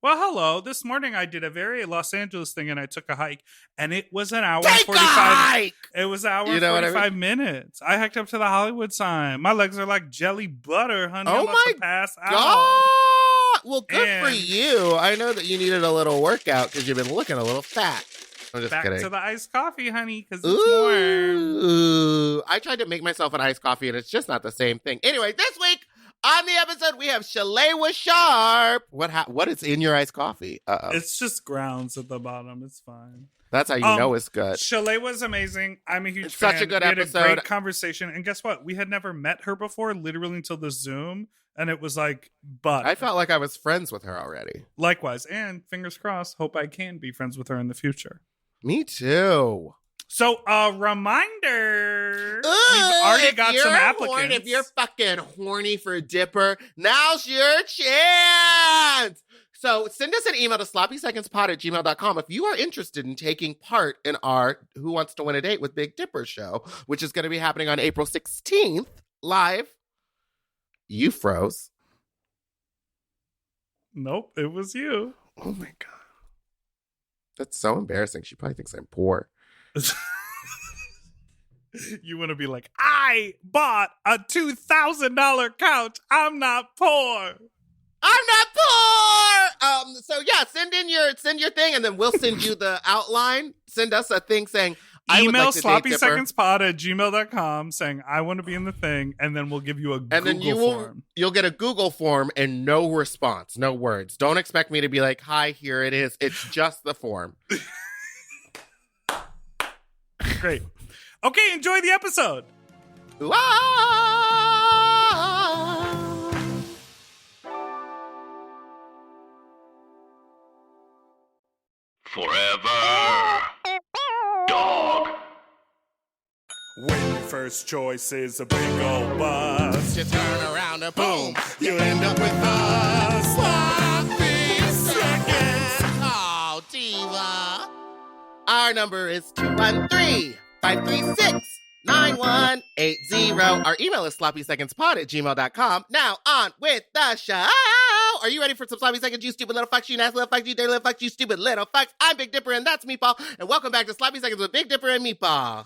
Well, hello. This morning I did a very Los Angeles thing and I took a hike and it was an hour and Take 45 a hike! It was an hour You and know what I 45 mean? minutes. I hiked up to the Hollywood sign. My legs are like jelly butter, honey. Oh I'm about my to pass out. God! Well, good for And- you. I know that you needed a little workout because you've been looking a little fat. I'm just Back kidding. to the iced coffee, honey, because it's warm. Ooh, I tried to make myself an iced coffee and it's just not the same thing. Anyway, this week on the episode we have Shalewa Sharpe. What is in your iced coffee? It's just grounds at the bottom. It's fine. That's how you know it's good. Chalet was amazing. I'm a huge It's fan. such a good we had episode. a great conversation. And guess what? We had never met her before, literally until the Zoom. And it was like, but I felt like I was friends with her already. likewise. And fingers crossed, hope I can be friends with her in the future. Me too. So, a reminder. We've already got some applicants. If you're fucking horny for Dipper, now's your chance. So send us an email to sloppysecondspod@gmail.com if you are interested in taking part in our Who Wants to Win a Date with Big Dipper show, which is going to be happening on April 16th live. You froze. Nope, it was you. Oh my God. That's so embarrassing. She probably thinks I'm poor. You want to be like, I bought a $2,000 couch. I'm not poor. I'm not poor. So yeah, send your thing, and then we'll send you the outline. Send us a thing saying I would Email like to date Dipper. sloppysecondspod@gmail.com saying I want to be in the thing, and then we'll give you a And Google then form. you'll get a Google form and no response, no words. Don't expect me to be like, "Hi, here it is." It's just the form. Great. Okay, enjoy the episode. Forever. Dog. When your first choice is a big old bus, You turn around and boom, you end up with us. sloppy seconds. Oh, diva. Our number is 213-536-9180. Our email is sloppysecondspod@gmail.com. Now on with the show. Are you ready for some sloppy seconds, you stupid little fucks, you nasty little fucks, you dirty little fucks, you stupid little fucks? I'm Big Dipper and that's Meatball. And welcome back to Sloppy Seconds with Big Dipper and Meatball.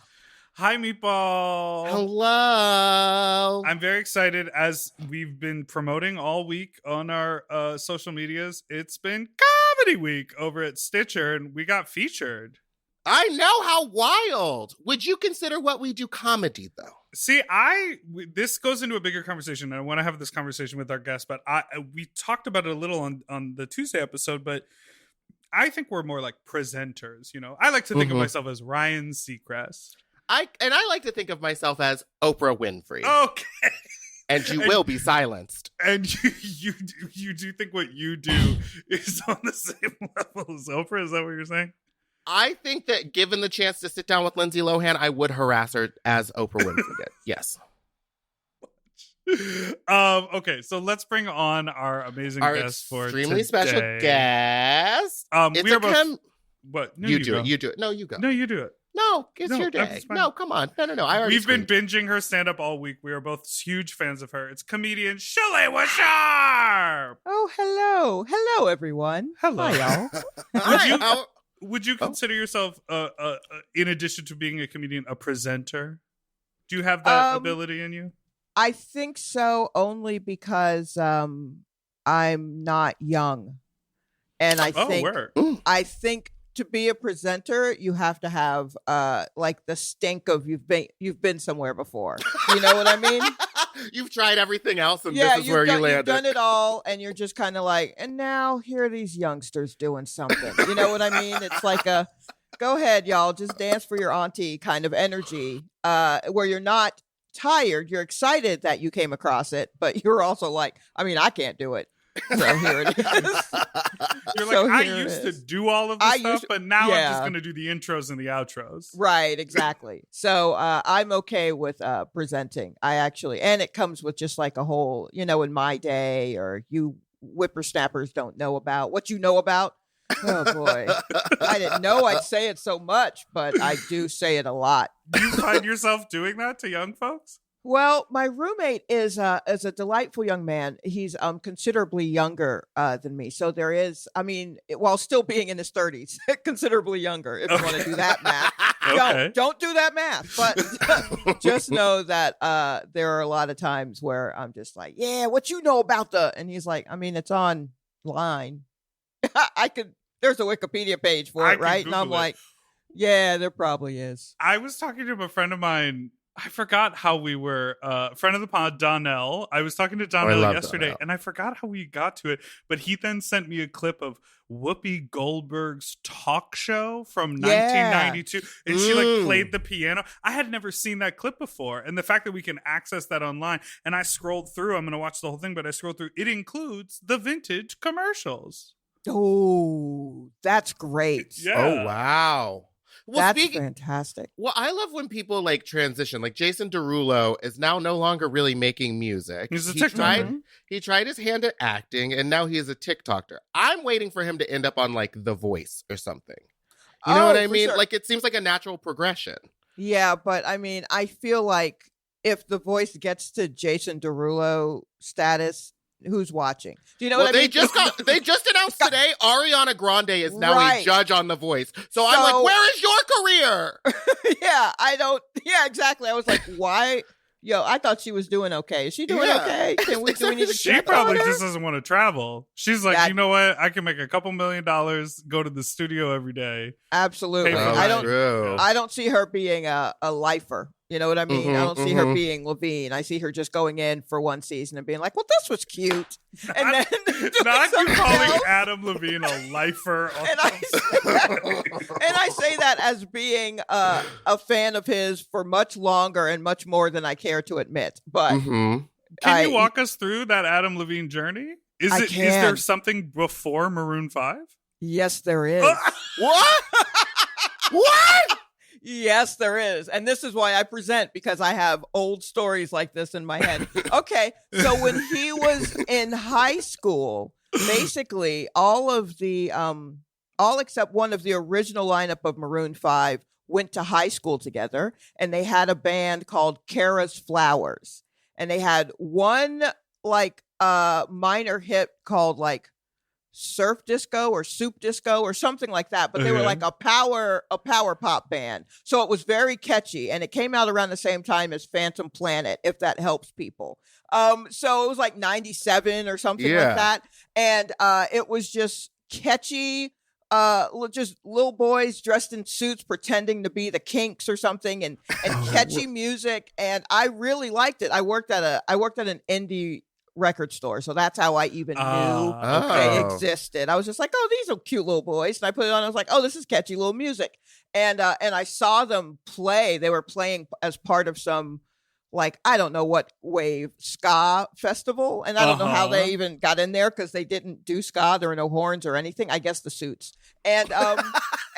Hi, Meatball. Hello. I'm very excited as we've been promoting all week on our social medias. It's been Comedy Week over at Stitcher, and we got featured. I know, how wild. Would you consider what we do comedy, though? See, this goes into a bigger conversation, and I want to have this conversation with our guest, but we talked about it a little on the Tuesday episode, but I think we're more like presenters, you know? I like to think of myself as Ryan Seacrest. I like to think of myself as Oprah Winfrey. Okay. And you will be silenced. And you do think what you do is on the same level as Oprah? Is that what you're saying? I think that given the chance to sit down with Lindsay Lohan, I would harass her as Oprah Winfrey did. Yes. Okay, so let's bring on our amazing Our guest for extremely today. special guest. We are both. What? No, you do go. it. You do it. No, you go. No, you do it. No, it's No, your day. that's fine. No, come on. No. I already We've been screamed. binging her stand-up all week. We are both huge fans of her. It's comedian Shalewa Sharpe. Oh, hello. Hello, everyone. Hello. Hi, y'all. Hi, Would you consider yourself, in addition to being a comedian, a presenter? Do you have that ability in you? I think so, only because I'm not young. And I think to be a presenter, you have to have like the stink of you've been somewhere before. You know what I mean? You've tried everything else, and Yeah, this is where you landed. you've done it all, and you're just kind of like, and now here are these youngsters doing something. You know what I mean? It's like go ahead, y'all, just dance for your auntie kind of energy, where you're not tired. You're excited that you came across it, but you're also like, I mean, I can't do it. So here it is. You're like, So I here it used to is. do all of this stuff, but now I'm just yeah. going to do the intros and the outros. Right, exactly. So I'm okay with presenting. I actually, and it comes with just like a whole, you know, in my day, or you whippersnappers don't know about what you know about. Oh boy, I didn't know I'd say it so much, but I do say it a lot. Do you find yourself doing that to young folks? Well, my roommate is a delightful young man. He's considerably younger than me. So there is, I mean, while still being in his 30s, considerably younger. If you want to do that math, Okay. don't do that math. But just know that there are a lot of times where I'm just like, yeah, what you know about the? And he's like, I mean, it's online. I could. There's a Wikipedia page for I it, can right? And I'm Google it. like, yeah, there probably is. I was talking to a friend of mine. I forgot how we were, friend of the pod, Donnell. I was talking to Donnell love yesterday, Donnell. and I forgot how we got to it. But he then sent me a clip of Whoopi Goldberg's talk show from Yeah. 1992, and she like played the piano. I had never seen that clip before, and the fact that we can access that online. And I scrolled through. I'm going to watch the whole thing, but I scrolled through. It includes the vintage commercials. Oh, that's great. Yeah. Oh, wow. Well, That's fantastic. Well, I love when people like transition. Like Jason Derulo is now no longer really making music. He's a He TikToker. tried- He tried his hand at acting, and now he is a TikToker. I'm waiting for him to end up on like The Voice or something. You know what I for mean? sure. Like it seems like a natural progression. Yeah, but I mean, I feel like if The Voice gets to Jason Derulo status, who's watching? Do you know Well, what I mean? they just announced today Ariana Grande is now a Right. judge on The Voice. So I'm like, where is your career? Yeah, I don't. Yeah, exactly. I was like, why? Yo, I thought she was doing okay. Is she doing Yeah. okay? Do we need to She check probably on her? just doesn't want to travel. She's like, That- you know what? I can make a couple $1 million, go to the studio every day. Absolutely. Pay for I that. don't. True. I don't see her being a lifer. You know what I mean? I Mhm, don't see her mhm. being Levine. I see her just going in for one season and being like, "Well, this was cute," and then doing Not you something calling else. Adam Levine a lifer. And I say that as being a fan of his for much longer and much more than I care to admit. But Mhm. Can you walk us through that Adam Levine journey? Is I there can. something before Maroon 5? yes, there is. What? What? Yes, there is. And this is why I present, because I have old stories like this in my head. Okay. So when he was in high school, basically all except one of the original lineup of Maroon 5 went to high school together, and they had a band called Kara's Flowers. And they had one like minor hit called like surf disco or soup disco or something like that, but they were Okay. like a power pop band, so it was very catchy, and it came out around the same time as Phantom Planet, if that helps people. So it was like 97 or something Yeah. like that, and it was just catchy, just little boys dressed in suits pretending to be the Kinks or something, and catchy music, and I really liked it. I worked at an indie record store, so that's how I even knew they Oh. existed. I was just like, oh, these are cute little boys, and I put it on. I was like, oh, this is catchy little music, and I saw them play. They were playing as part of some, like, I don't know what wave ska festival, and I don't know how Uh-huh. they even got in there because they didn't do ska. There were no horns or anything. I guess the suits, and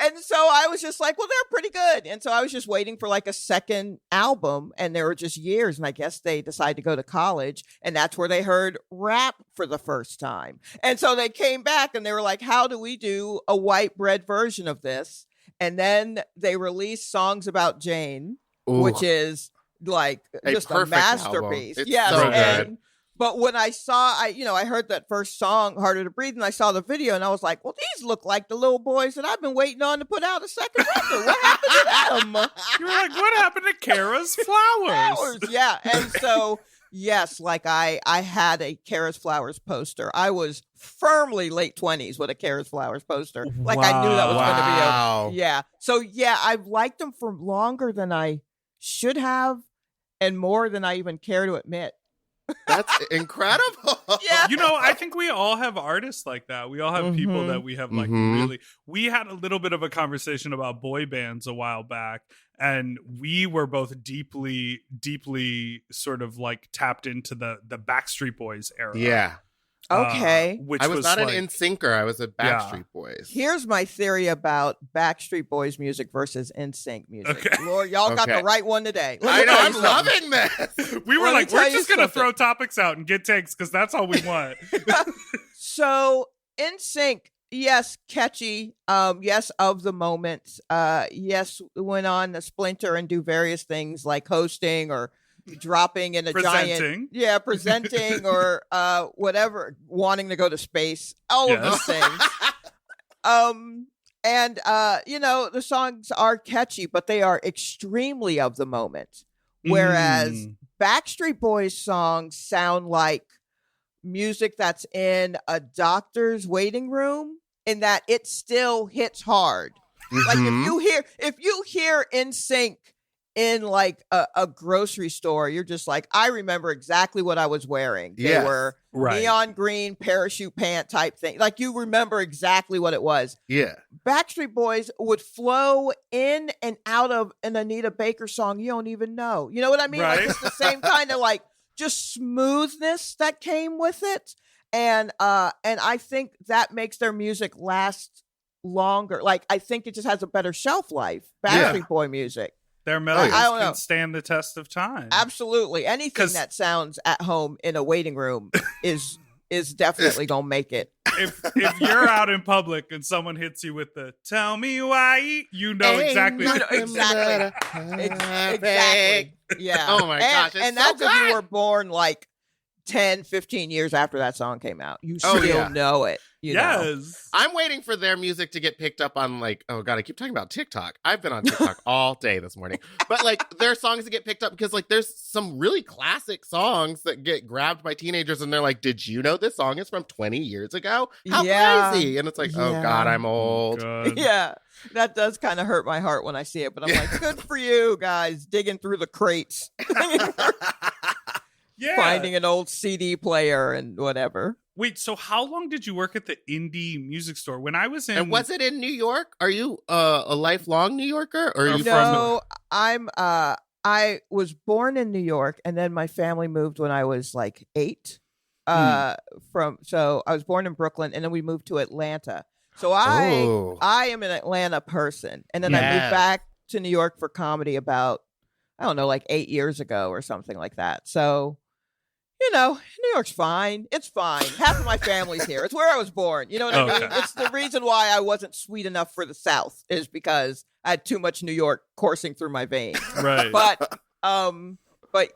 and so I was just like, well, they're pretty good. And so I was just waiting for like a second album, and there were just years. And I guess they decided to go to college, and that's where they heard rap for the first time. And so they came back and they were like, how do we do a white bread version of this? And then they released Songs About Jane, Ooh. which is like A just a perfect album. masterpiece. It's Yes. so and good. but when I heard that first song, Harder to Breathe, and I saw the video, and I was like, well, these look like the little boys that I've been waiting on to put out a second record. What happened to them? You were like, what happened to Kara's Flowers? Flowers. Yeah. And so, yes, like I had a Kara's Flowers poster. I was firmly late 20s with a Kara's Flowers poster. Like I knew that was going to be Wow. yeah. So, yeah, I've liked them for longer than I should have, and more than I even care to admit. That's incredible. Yeah. You know, I think we all have artists like that. We all have people Mhm. that we have like Mhm. really. We had a little bit of a conversation about boy bands a while back, and we were both deeply, deeply sort of like tapped into the Backstreet Boys era. Yeah. Okay. Which I was not like, an NSYNCer. I was a Backstreet Boys. Here's my theory about Backstreet Boys music versus NSYNC music. Okay. Lord, y'all got Okay. the right one today. Let I me know. tell I'm you something. loving this. We were Let me like, tell we're you just gonna something. throw topics out and get takes because that's all we want. So NSYNC, yes, catchy. Yes, of the moment. Yes, went on to splinter and do various things like hosting or dropping in a Presenting. presenting or whatever, wanting to go to space, all of those things. And the songs are catchy, but they are extremely of the moment. Whereas Backstreet Boys songs sound like music that's in a doctor's waiting room, in that it still hits hard. Like if you hear NSYNC in like a grocery store, you're just like, I remember exactly what I was wearing. They were neon green parachute pant type thing. Like, you remember exactly what it was. Yeah. Backstreet Boys would flow in and out of an Anita Baker song you don't even know. You know what I mean? Right. Like, it's the same kind of like just smoothness that came with it. And I think that makes their music last longer. Like, I think it just has a better shelf life. Backstreet Boy music. Their melodies I don't know. can stand the test of time. Absolutely. Anything that sounds at home in a waiting room is definitely gonna make it. If you're out in public and someone hits you with the "Tell me why," you know exactly. Exactly. Yeah. Oh my gosh. And that's if you were born like 10, 15 years after that song came out. You still know it. You know? I'm waiting for their music to get picked up on, like, oh God, I keep talking about TikTok. I've been on TikTok all day this morning. But like, their songs to get picked up because like there's some really classic songs that get grabbed by teenagers and they're like, did you know this song is from 20 years ago? How crazy. And it's like, oh God, I'm old. Yeah. That does kind of hurt my heart when I see it, but I'm like, good for you guys digging through the crates. Finding an old CD player and whatever. Wait, so how long did you work at the indie music store? When I was in, and was it in New York? Are you a lifelong New Yorker, or are you from? I was born in New York, and then my family moved when I was like 8. So I was born in Brooklyn, and then we moved to Atlanta. So I am an Atlanta person, and then I moved back to New York for comedy about, I don't know, like 8 years ago or something like that. So, New York's fine. It's fine. Half of my family's here. It's where I was born. You know what I mean? It's the reason why I wasn't sweet enough for the South, is because I had too much New York coursing through my veins. Right. But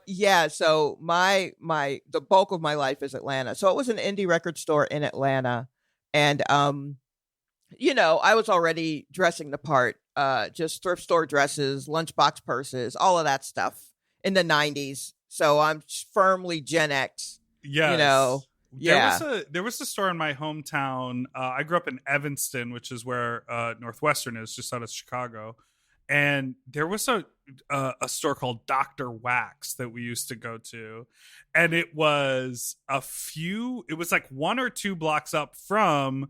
yeah, so the bulk of my life is Atlanta. So it was an indie record store in Atlanta. And I was already dressing the part, just thrift store dresses, lunchbox purses, all of that stuff in the 90s. So I'm firmly Gen X. Yes. There was a store in my hometown. I grew up in Evanston, which is where Northwestern is, just out of Chicago. And there was a store called Dr. Wax that we used to go to. And it was like 1 or 2 blocks up from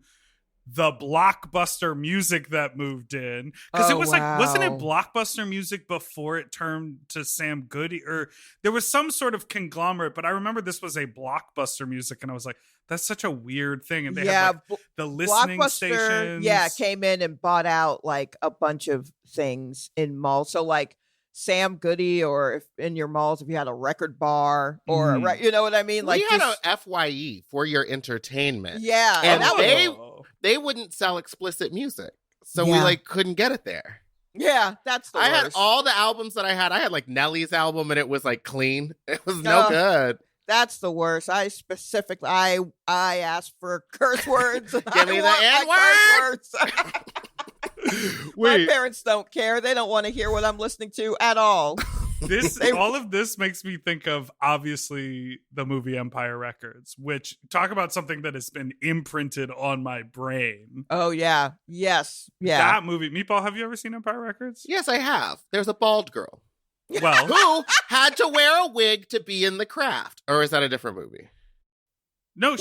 the Blockbuster Music that moved in, because it was like, wasn't it Blockbuster Music before it turned to Sam Goody, or there was some sort of conglomerate? But I remember this was a Blockbuster Music, and I was like, that's such a weird thing. And they had like the listening stations. Yeah, came in and bought out like a bunch of things in malls. So like Sam Goody, or if in your malls, if you had a record bar, or you know what I mean? Like, we had a FYE, for your entertainment. Yeah, and they wouldn't sell explicit music, so we like couldn't get it there. Yeah, that's the worst. I had all the albums that I had. I had like Nelly's album, and it was like clean. It was no good. That's the worst. I specifically, I asked for curse words. Give me the N-word. My parents don't care. They don't want to hear what I'm listening to at all. All of this makes me think of, obviously, the movie Empire Records, which, talk about something that has been imprinted on my brain. Oh, yeah. Yes. Yeah. That movie. Meatball, have you ever seen Empire Records? Yes, I have. There's a bald girl. Well, who had to wear a wig to be in The Craft. Or is that a different movie? No,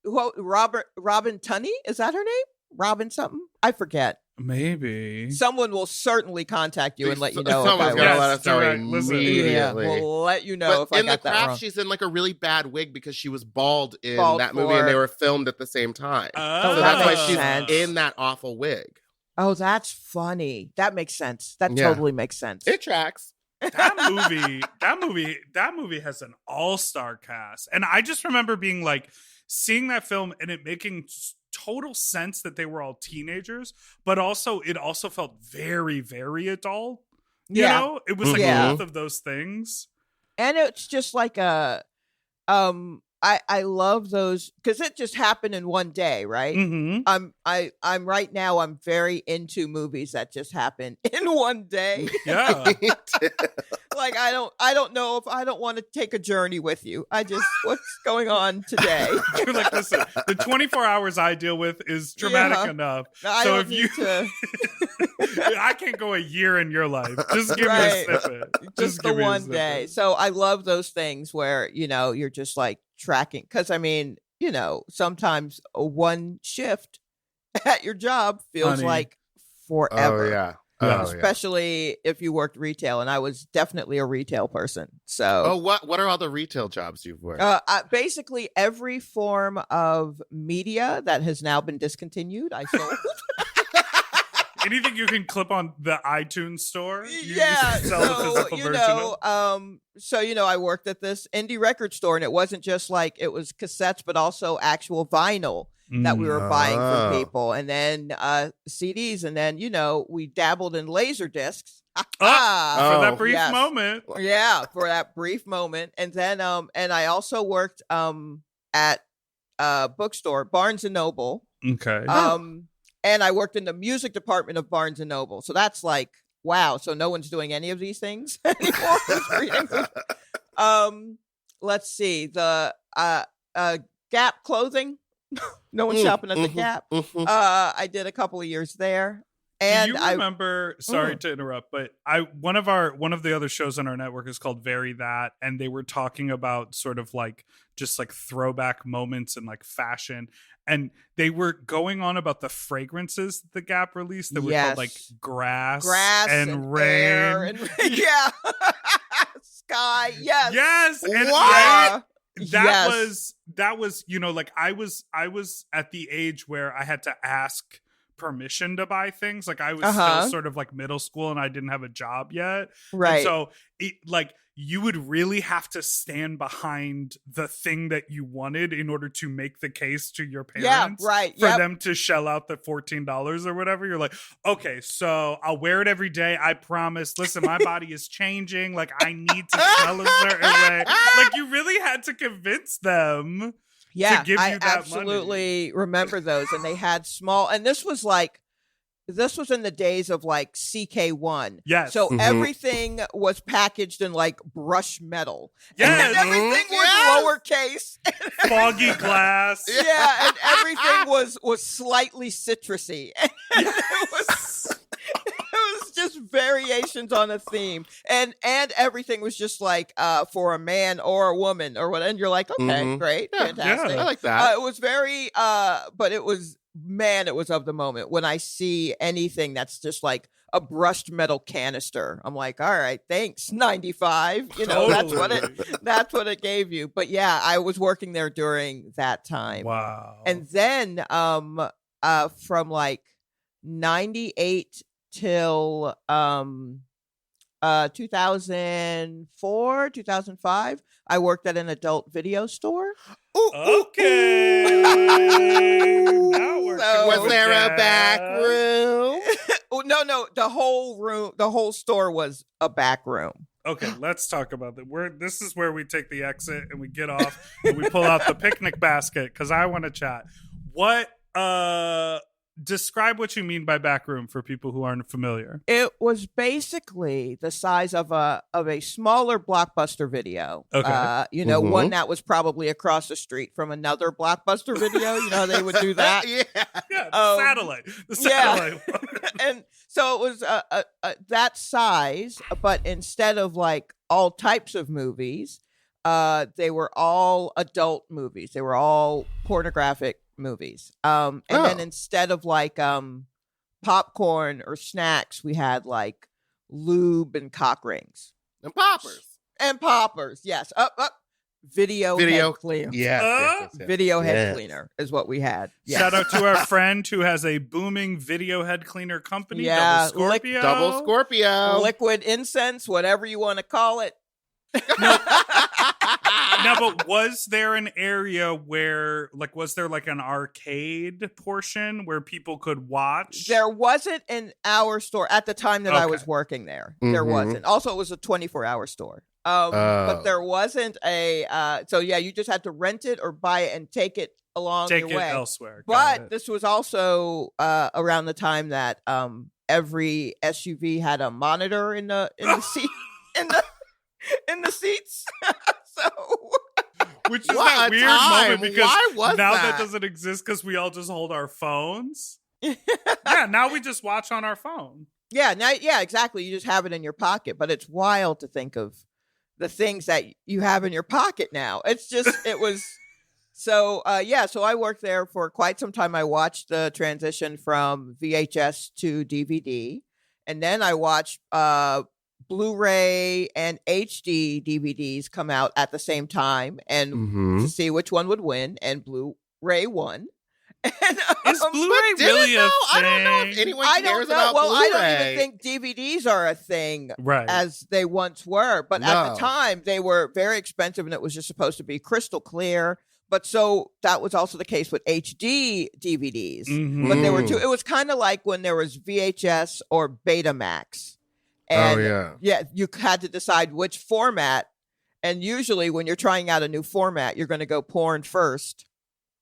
Robin Tunney? Is that her name? Robin something? I forget. Maybe. Someone will certainly contact you and let you know. Someone's going to let us know immediately. Yeah, we'll let you know if I got that wrong. In The Craft, she's in like a really bad wig because she was bald in that movie, and they were filmed at the same time. Oh, so that's why she's in that awful wig. Oh, that's funny. That makes sense. That totally makes sense. It tracks. That movie has an all-star cast. And I just remember being like, seeing that film and it making total sense that they were all teenagers, but also it also felt very, very adult. You know, it was like Yeah. both of those things. And it's just like I love those because it just happened in one day, right? Mm-hmm. I'm right now. I'm very into movies that just happen in one day. Yeah. Like I don't know if I don't want to take a journey with you. What's going on today? You're like, listen, the 24 hours I deal with is dramatic enough. I So don't if need you, to. I can't go a year in your life. Just give Right. me a snippet. Just the give me a one day. snippet. So I love those things where, you're just like tracking. Because I mean, sometimes one shift at your job feels Honey. like forever. Oh, yeah. Yeah. Especially if you worked retail, and I was definitely a retail person. Oh, So, what are all the retail jobs you've worked? basically every form of media that has now been discontinued, I sold. Anything you can clip on the iTunes store, you Yeah, sell the physical version of. I worked at this indie record store, and it wasn't just like it was cassettes, but also actual vinyl that we were buying Oh. from people, and then CDs, and then we dabbled in laser discs. For that brief yes. moment. Yeah, for that brief moment, and then and I also worked at bookstore Barnes and Noble. Okay. And I worked in the music department of Barnes and Noble. So that's like, wow. So no one's doing any of these things anymore. Just reading them. Let's see. The Gap clothing. No one's shopping at the Gap. I did a couple of years there. And do you remember? Sorry to interrupt, but one of the other shows on our network is called Very That, and they were talking about sort of like just like throwback moments in like fashion, and they were going on about the fragrances that the Gap released that were called like grass and rain, air and yeah, sky, yes, and What? that was like I was at the age where I had to ask permission to buy things. Like I was still sort of like middle school and I didn't have a job yet. Right. And so you would really have to stand behind the thing that you wanted in order to make the case to your parents for them to shell out the $14 or whatever. You're like, okay, so I'll wear it every day. I promise. Listen, my body is changing. Like I need to smell a certain way. Like you really had to convince them. Yeah, to give you I that absolutely remember those. And they had small, and this was in the days of like CK1. Yes. So everything was packaged in like brush metal. Yes. And everything was lowercase. Foggy glass. Yeah, and everything was slightly citrusy. And it was just variations on a theme. And everything was just like for a man or a woman or what. And you're like, okay, great, fantastic. I like that. It was very but it was of the moment. When I see anything that's just like a brushed metal canister, I'm like, all right, thanks, 95. That's what it gave you. But yeah, I was working there during that time. Wow. And then from like 98 till 2004, 2005, I worked at an adult video store. Okay. Now we're Was there a back room? No. The whole store was a back room. Okay, let's talk about that. This is where we take the exit and we get off and we pull out the picnic basket because I want to chat. What describe what you mean by back room for people who aren't familiar. It was basically the size of a smaller Blockbuster video. Okay. One that was probably across the street from another Blockbuster video. You know how they would do that? Yeah, the satellite one. And so it was that size, but instead of like all types of movies, they were all adult movies. They were all pornographic movies. Then instead of like popcorn or snacks, we had like lube and cock rings. And poppers. Yes. Up. Video head cleaner. Yes. Video head cleaner is what we had. Yes. Shout out to our friend who has a booming video head cleaner company. Yeah, Double Scorpio. Liquid incense, whatever you want to call it. Now, but was there an area where, like, was there like an arcade portion where people could watch? There wasn't in our store at the time that I was Okay. working there. There wasn't. Also, it was a 24-hour store. But there wasn't a. So yeah, you just had to rent it or buy it and take it along Take your it way. elsewhere. Got But it. this was also around the time that every SUV had a monitor in the seat in the seats. So Which is What that a weird time. moment because Why was now that? doesn't exist because we all just hold our phones. Yeah, now we just watch on our phone. yeah, exactly. You just have it in your pocket, but it's wild to think of the things that you have in your pocket now. It's just it was so so I worked there for quite some time. I watched the transition from VHS to DVD, and then I watched Blu-ray and HD DVDs come out at the same time and to see which one would win, and Blu-ray won. And, Is Blu-ray Did really it a though? thing? I don't know if anyone I cares don't know. about Well, Blu-ray. I don't even think DVDs are a thing Right. as they once were. But at No. the time, they were very expensive, and it was just supposed to be crystal clear. But so that was also the case with HD DVDs. Mhm. But there were two. It was kind of like when there was VHS or Betamax. And yeah. you had to decide which format. And usually when you're trying out a new format, you're going to go porn first,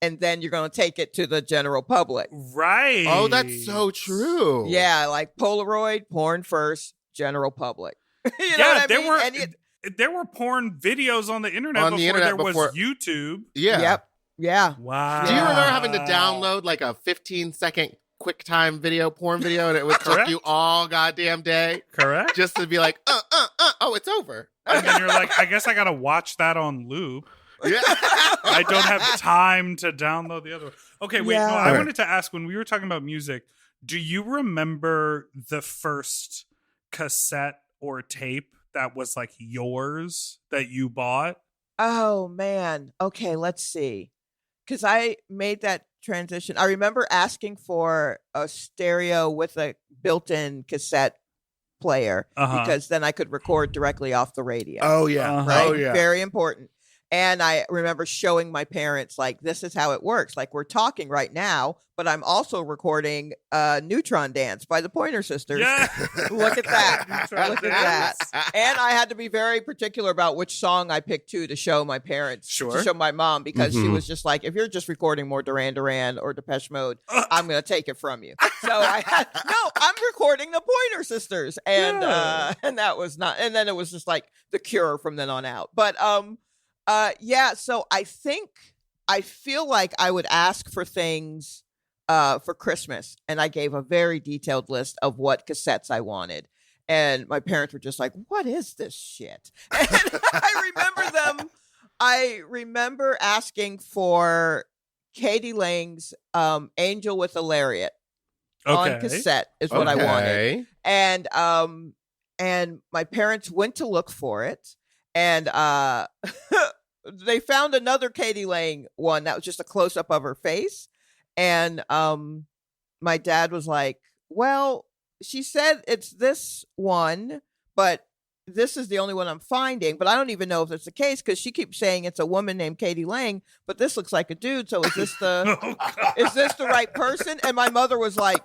and then you're going to take it to the general public. Right. Oh, that's so true. Yeah, like Polaroid, porn first, general public. You know Yeah, what I there mean? were And there were porn videos on the internet On the before internet there before- was YouTube. Yeah. Yep. Yeah. Wow. Do you remember having to download like a 15-second QuickTime video, porn video, and it would take Correct. you all goddamn day Correct. just to be like, oh, it's over. And then you're like, I guess I gotta watch that on loop. Yeah. I don't have time to download the other one. Okay, wait, no, Yeah. I Okay. wanted to ask, when we were talking about music, do you remember the first cassette or tape that was like yours that you bought? Oh, man. Okay, let's see. Because I made that transition. I remember asking for a stereo with a built-in cassette player because then I could record directly off the radio. Oh, yeah. Uh-huh. Right? Oh, yeah. Very important. And I remember showing my parents, like, this is how it works. Like, we're talking right now, but I'm also recording Neutron Dance by the Pointer Sisters. Yeah. Look at that. Neutron Look at that. Dance. And I had to be very particular about which song I picked too to show my parents, Sure. to show my mom, because she Mhm. was just like, if you're just recording more Duran Duran or Depeche Mode, I'm going to take it from you. So I had, no, I'm recording the Pointer Sisters. And, Yeah. and that was not, and then it was just like The Cure from then on out. But, so I feel like I would ask for things for Christmas, and I gave a very detailed list of what cassettes I wanted. And my parents were just like, what is this shit? And I remember asking for Katie Lang's Angel with a Lariat on cassette is what I wanted. Okay. And my parents went to look for it, and they found another Katie Lang one that was just a close up of her face. And my dad was like, well, she said it's this one, but this is the only one I'm finding. But I don't even know if that's the case, because she keeps saying it's a woman named Katie Lang, but this looks like a dude. So is this the is this the right person? And my mother was like,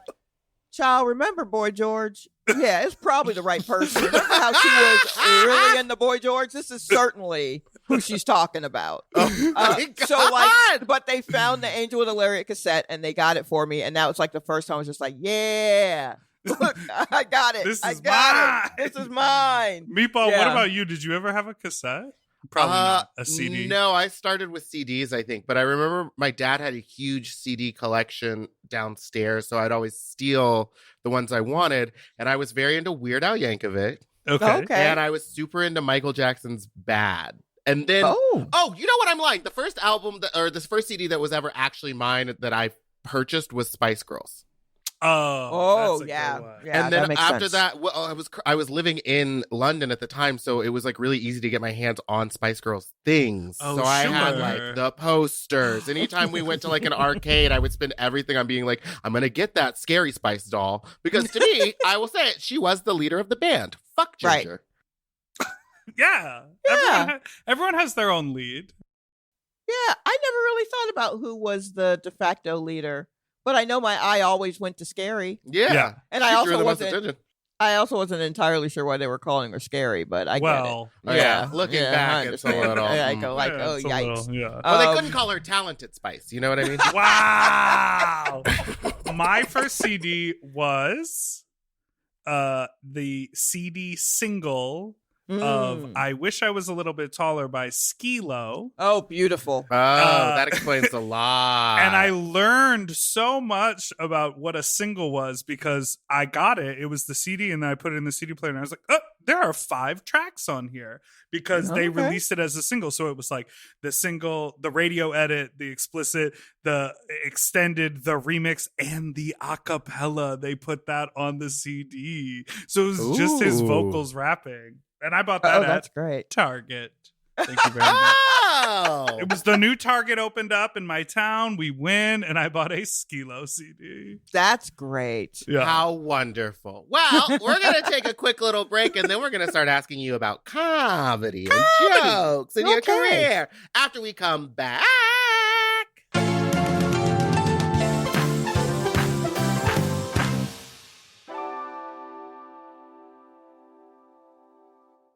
child, remember Boy George? Yeah, it's probably the right person. Remember how she was really into Boy George? This is certainly who she's talking about. Oh, my God. So like, but they found the Angel with a Lariat cassette and they got it for me, and that was like the first time I was just like, yeah, look, I got it. This I is got mine. it. This is mine. Meatball, what Yeah. about you? Did you ever have a cassette? Probably not. A CD. No, I started with CDs, I think. But I remember my dad had a huge CD collection downstairs, so I'd always steal the ones I wanted. And I was very into Weird Al Yankovic. Okay. Okay. And I was super into Michael Jackson's Bad. And then, Oh, you know what I'm lying? The first album, or this first CD that was ever actually mine that I purchased was Spice Girls. Oh, that's a good yeah, one. yeah. And then that makes after sense. that, well, I was living in London at the time, so it was like really easy to get my hands on Spice Girls things. Oh, so I had sure. like the posters. Anytime we went to like an arcade, I would spend everything on being like, I'm gonna get that Scary Spice doll, because to me, I will say it, she was the leader of the band. Fuck Right. Ginger. Yeah. Everyone has their own lead. Yeah, I never really thought about who was the de facto leader, but I know my eye always went to Scary, Yeah. and She I drew also the most wasn't. attention. I also wasn't entirely sure why they were calling her Scary, but I Well, Oh, yeah. Looking back, I it's a understand. little. I go like, yeah, oh it's a yikes. little- yeah. Well, they couldn't call her Talented Spice. You know what I mean? Wow. My first CD was the CD single of I Wish I Was a Little Bit Taller by Skee-Lo. Oh, beautiful. That explains a lot. And I learned so much about what a single was because I got it. It was the CD, and then I put it in the CD player, and I was like, oh, there are 5 tracks on here because they Okay. released it as a single. So it was like the single, the radio edit, the explicit, the extended, the remix, and the acapella. They put that on the CD. So it was just his Ooh. vocals rapping. And I bought that That's at great. Target. Thank you very much. Oh. It was the new Target opened up in my town. We win, and I bought a Skee-Lo CD. That's great. Yeah. How wonderful. Well, we're going to take a quick little break, and then we're going to start asking you about comedy and jokes in your Okay. career after we come back.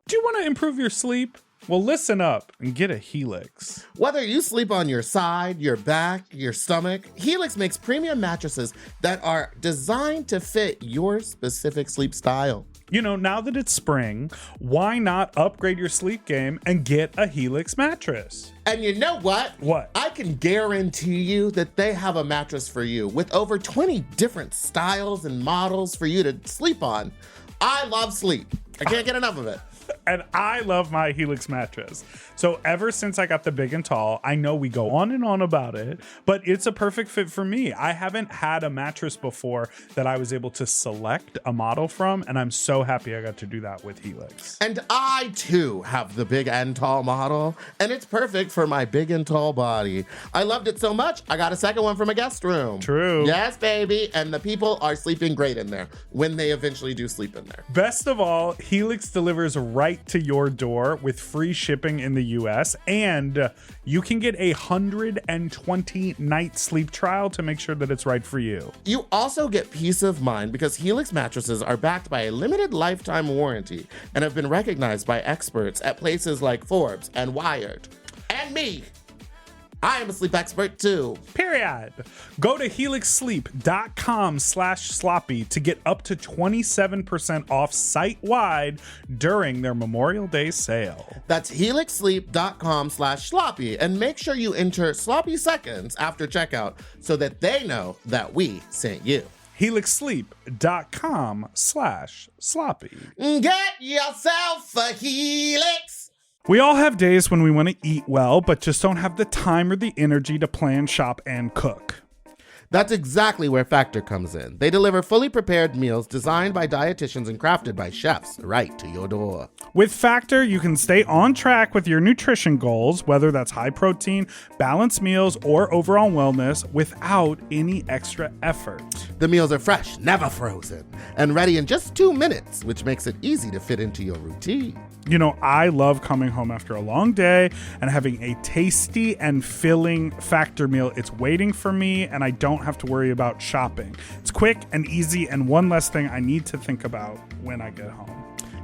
Do you want to improve your sleep? Well, listen up and get a Helix. Whether you sleep on your side, your back, your stomach, Helix makes premium mattresses that are designed to fit your specific sleep style. You know, now that it's spring, why not upgrade your sleep game and get a Helix mattress? And you know what? What? I can guarantee you that they have a mattress for you with over 20 different styles and models for you to sleep on. I love sleep. I can't get enough of it. And I love my Helix mattress. So ever since I got the big and tall, I know we go on and on about it, but it's a perfect fit for me. I haven't had a mattress before that I was able to select a model from, and I'm so happy I got to do that with Helix. And I too have the big and tall model, and it's perfect for my big and tall body. I loved it so much, I got a second one from a guest room. True. Yes, baby. And the people are sleeping great in there when they eventually do sleep in there. Best of all, Helix delivers right to your door with free shipping in the US, and you can get 120-night sleep trial to make sure that it's right for you. You also get peace of mind because Helix mattresses are backed by a limited lifetime warranty and have been recognized by experts at places like Forbes and Wired. And me. I am a sleep expert too. Period. Go to helixsleep.com/sloppy to get up to 27% off site-wide during their Memorial Day sale. That's helixsleep.com/sloppy, and make sure you enter sloppy seconds after checkout so that they know that we sent you. helixsleep.com/sloppy. Get yourself a Helix. We all have days when we want to eat well, but just don't have the time or the energy to plan, shop, and cook. That's exactly where Factor comes in. They deliver fully prepared meals designed by dietitians and crafted by chefs right to your door. With Factor, you can stay on track with your nutrition goals, whether that's high protein, balanced meals, or overall wellness, without any extra effort. The meals are fresh, never frozen, and ready in just 2 minutes, which makes it easy to fit into your routine. You know, I love coming home after a long day and having a tasty and filling Factor meal. It's waiting for me, and I don't have to worry about shopping. It's quick and easy, and one less thing I need to think about when I get home.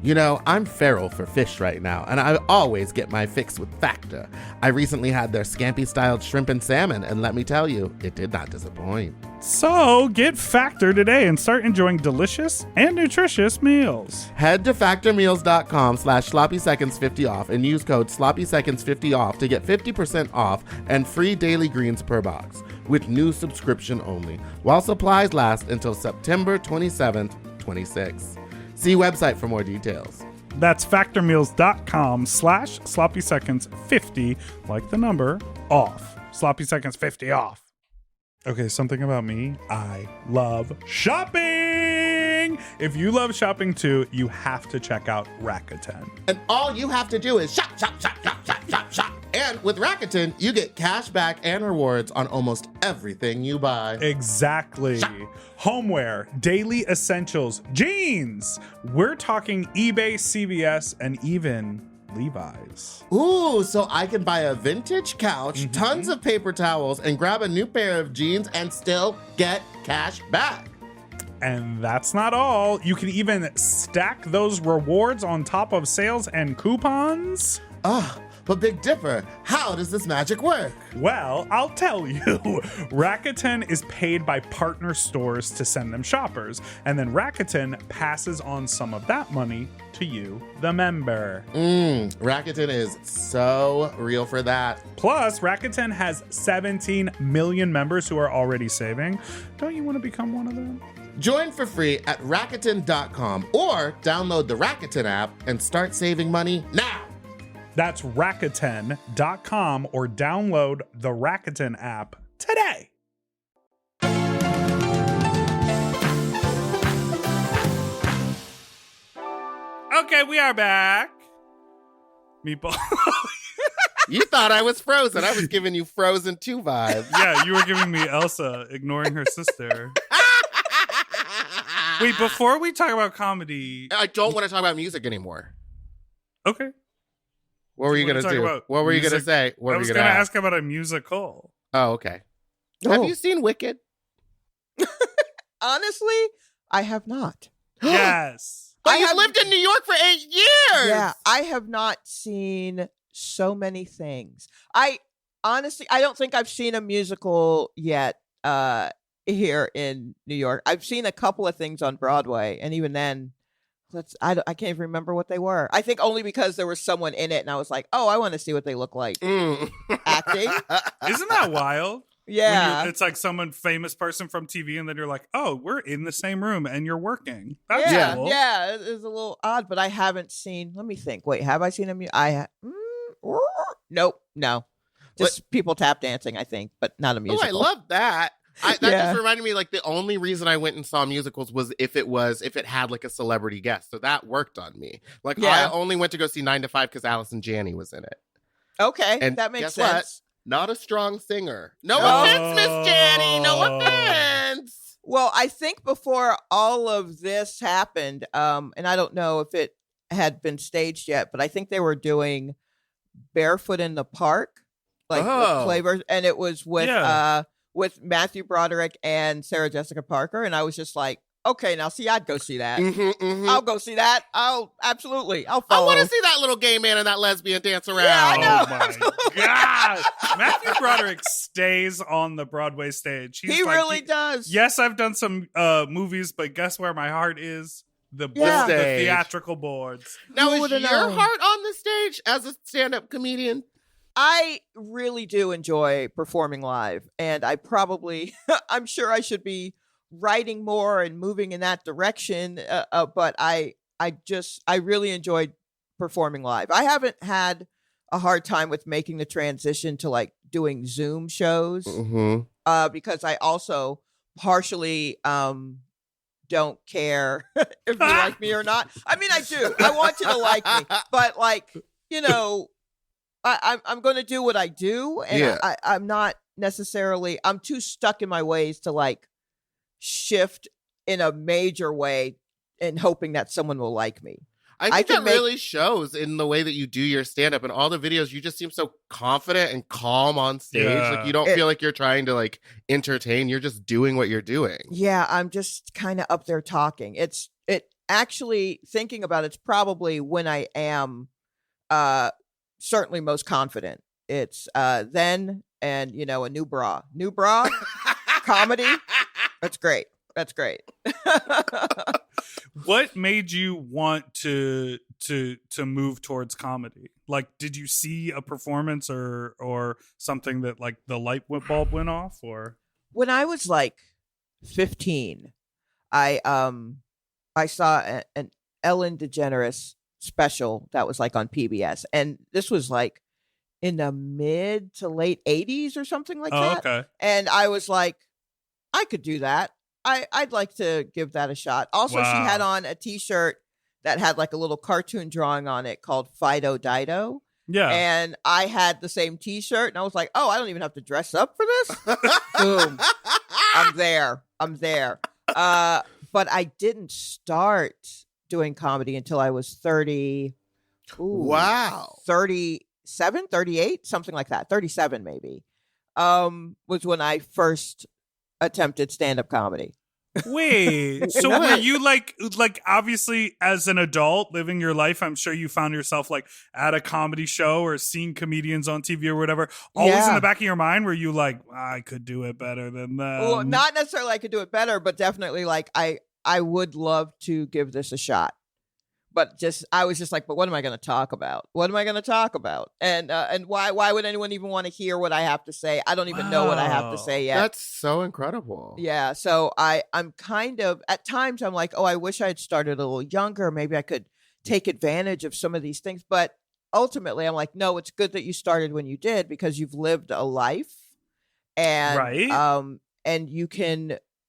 You know, I'm feral for fish right now, and I always get my fix with Factor. I recently had their scampi-styled shrimp and salmon, and let me tell you, it did not disappoint. So get Factor today and start enjoying delicious and nutritious meals. Head to factormeals.com/sloppyseconds50 off and use code sloppyseconds50 off to get 50% off and free daily greens per box with new subscription only, while supplies last until September 27th, 26. See website for more details. That's factormeals.com/sloppyseconds50, like the number, off. Sloppy Seconds 50 off. Okay, something about me. I love shopping. If you love shopping too, you have to check out Rakuten. And all you have to do is shop, shop, shop, shop, shop, shop, shop. And with Rakuten, you get cash back and rewards on almost everything you buy. Exactly. Homeware, daily essentials, jeans. We're talking eBay, CVS, and even Levi's. Ooh, so I can buy a vintage couch, tons of paper towels, and grab a new pair of jeans and still get cash back. And that's not all. You can even stack those rewards on top of sales and coupons. But Big Dipper, how does this magic work? Well, I'll tell you. Rakuten is paid by partner stores to send them shoppers, and then Rakuten passes on some of that money to you, the member. Rakuten is so real for that. Plus, Rakuten has 17 million members who are already saving. Don't you want to become one of them? Join for free at Rakuten.com or download the Rakuten app and start saving money now. That's Rakuten.com or download the Rakuten app today. Okay, we are back. Meatball. You thought I was Frozen. I was giving you Frozen 2 vibes. Yeah, you were giving me Elsa ignoring her sister. Wait, before we talk about comedy. I don't want to talk about music anymore. Okay. What were you going to do? What were you going to say? What I were was you going going to to ask about a musical. Oh, okay. Have you seen Wicked? Honestly, I have not. Yes. But I you've have- lived in New York for 8 years. Yeah, I have not seen so many things. I don't think I've seen a musical yet here in New York. I've seen a couple of things on Broadway, and even then, I can't even remember what they were. I think only because there was someone in it, and I was like, oh, I want to see what they look like acting. Isn't that wild? Yeah. It's like someone famous person from TV, and then you're like, oh, we're in the same room and you're working. That's cool. Yeah, it is a little odd, but I haven't seen. Let me think. Wait, have I seen a nope, no, just people tap dancing. I think, but not a musical. Oh, I love that. That Yeah. just reminded me, like, the only reason I went and saw musicals was if it had like a celebrity guest. So that worked on me. Like, Yeah. I only went to go see 9 to 5 because Allison Janney was in it. Okay, And that makes guess sense. what? Not a strong singer. No Oh. offense, Miss Janney. No offense. Well, I think before all of this happened, and I don't know if it had been staged yet, but I think they were doing Barefoot in the Park, like with flavors, and it was with Matthew Broderick and Sarah Jessica Parker, and I was just like, okay, now see, I'd go see that. I'll go see that. I'll follow. I want to see that little gay man and that lesbian dance around. Yeah, I know. Oh my God. Matthew Broderick stays on the Broadway stage. He really does. Yes, I've done some movies, but guess where my heart is? The Stage. theatrical boards. Now, Who is would've your known? heart on the stage as a stand-up comedian? I really do enjoy performing live, and I probably, I'm sure I should be writing more and moving in that direction. But I really enjoyed performing live. I haven't had a hard time with making the transition to like doing Zoom shows, because I also partially don't care if you like me or not. I mean, I do. I want you to like me, but like, you know, I'm going to do what I do, and I'm not necessarily. I'm too stuck in my ways to like shift in a major way and hoping that someone will like me. I think that really shows in the way that you do your stand-up and all the videos. You just seem so confident and calm on stage. Yeah. Like, you don't feel like you're trying to like entertain. You're just doing what you're doing. Yeah, I'm just kind of up there talking. It actually, thinking about it's probably when I am certainly most confident. It's then, and you know, a new bra comedy. That's great. What made you want to move towards comedy? Like, did you see a performance or something that like the light bulb went off? Or when I was like 15, I saw an Ellen DeGeneres special that was like on PBS, and this was like in the mid to late 80s or something like that. Okay. And I was like, I could do that. I'd like to give that a shot. Also, she had on a t-shirt that had like a little cartoon drawing on it called Fido Dido. Yeah. And I had the same t-shirt, and I was like, oh, I don't even have to dress up for this. Boom. I'm there. But I didn't start doing comedy until I was 31. Wow. 37, 38, something like that. 37 maybe. Was when I first attempted stand-up comedy. Wait, so were you like obviously as an adult living your life, I'm sure you found yourself like at a comedy show or seeing comedians on TV or whatever, always in the back of your mind were you like, I could do it better than them? Well, not necessarily I could do it better, but definitely like I would love to give this a shot. But I was just like, but what am I going to talk about? What am I going to talk about? And why would anyone even want to hear what I have to say? I don't even know what I have to say yet. That's so incredible. Yeah. So I'm kind of, at times I'm like, oh, I wish I had started a little younger. Maybe I could take advantage of some of these things. But ultimately I'm like, no, it's good that you started when you did because you've lived a life. And, and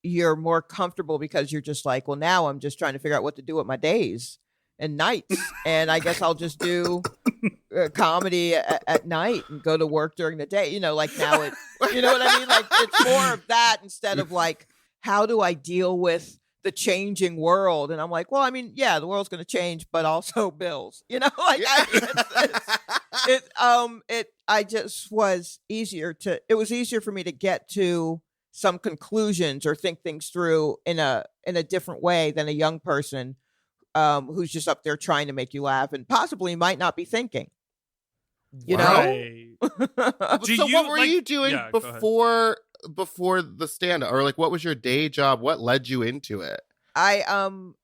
you're more comfortable because you're just like, well, now I'm just trying to figure out what to do with my days and nights, and I guess I'll just do comedy at night and go to work during the day. You know, like now it, you know what I mean? Like it's more of that instead of like, how do I deal with the changing world? And I'm like, well, I mean, yeah, the world's going to change, but also bills. You know, like I just was easier to. It was easier for me to get to some conclusions or think things through in a different way than a young person. Who's just up there trying to make you laugh and possibly might not be thinking, you know? So what were you doing before the stand-up, or like what was your day job? What led you into it? I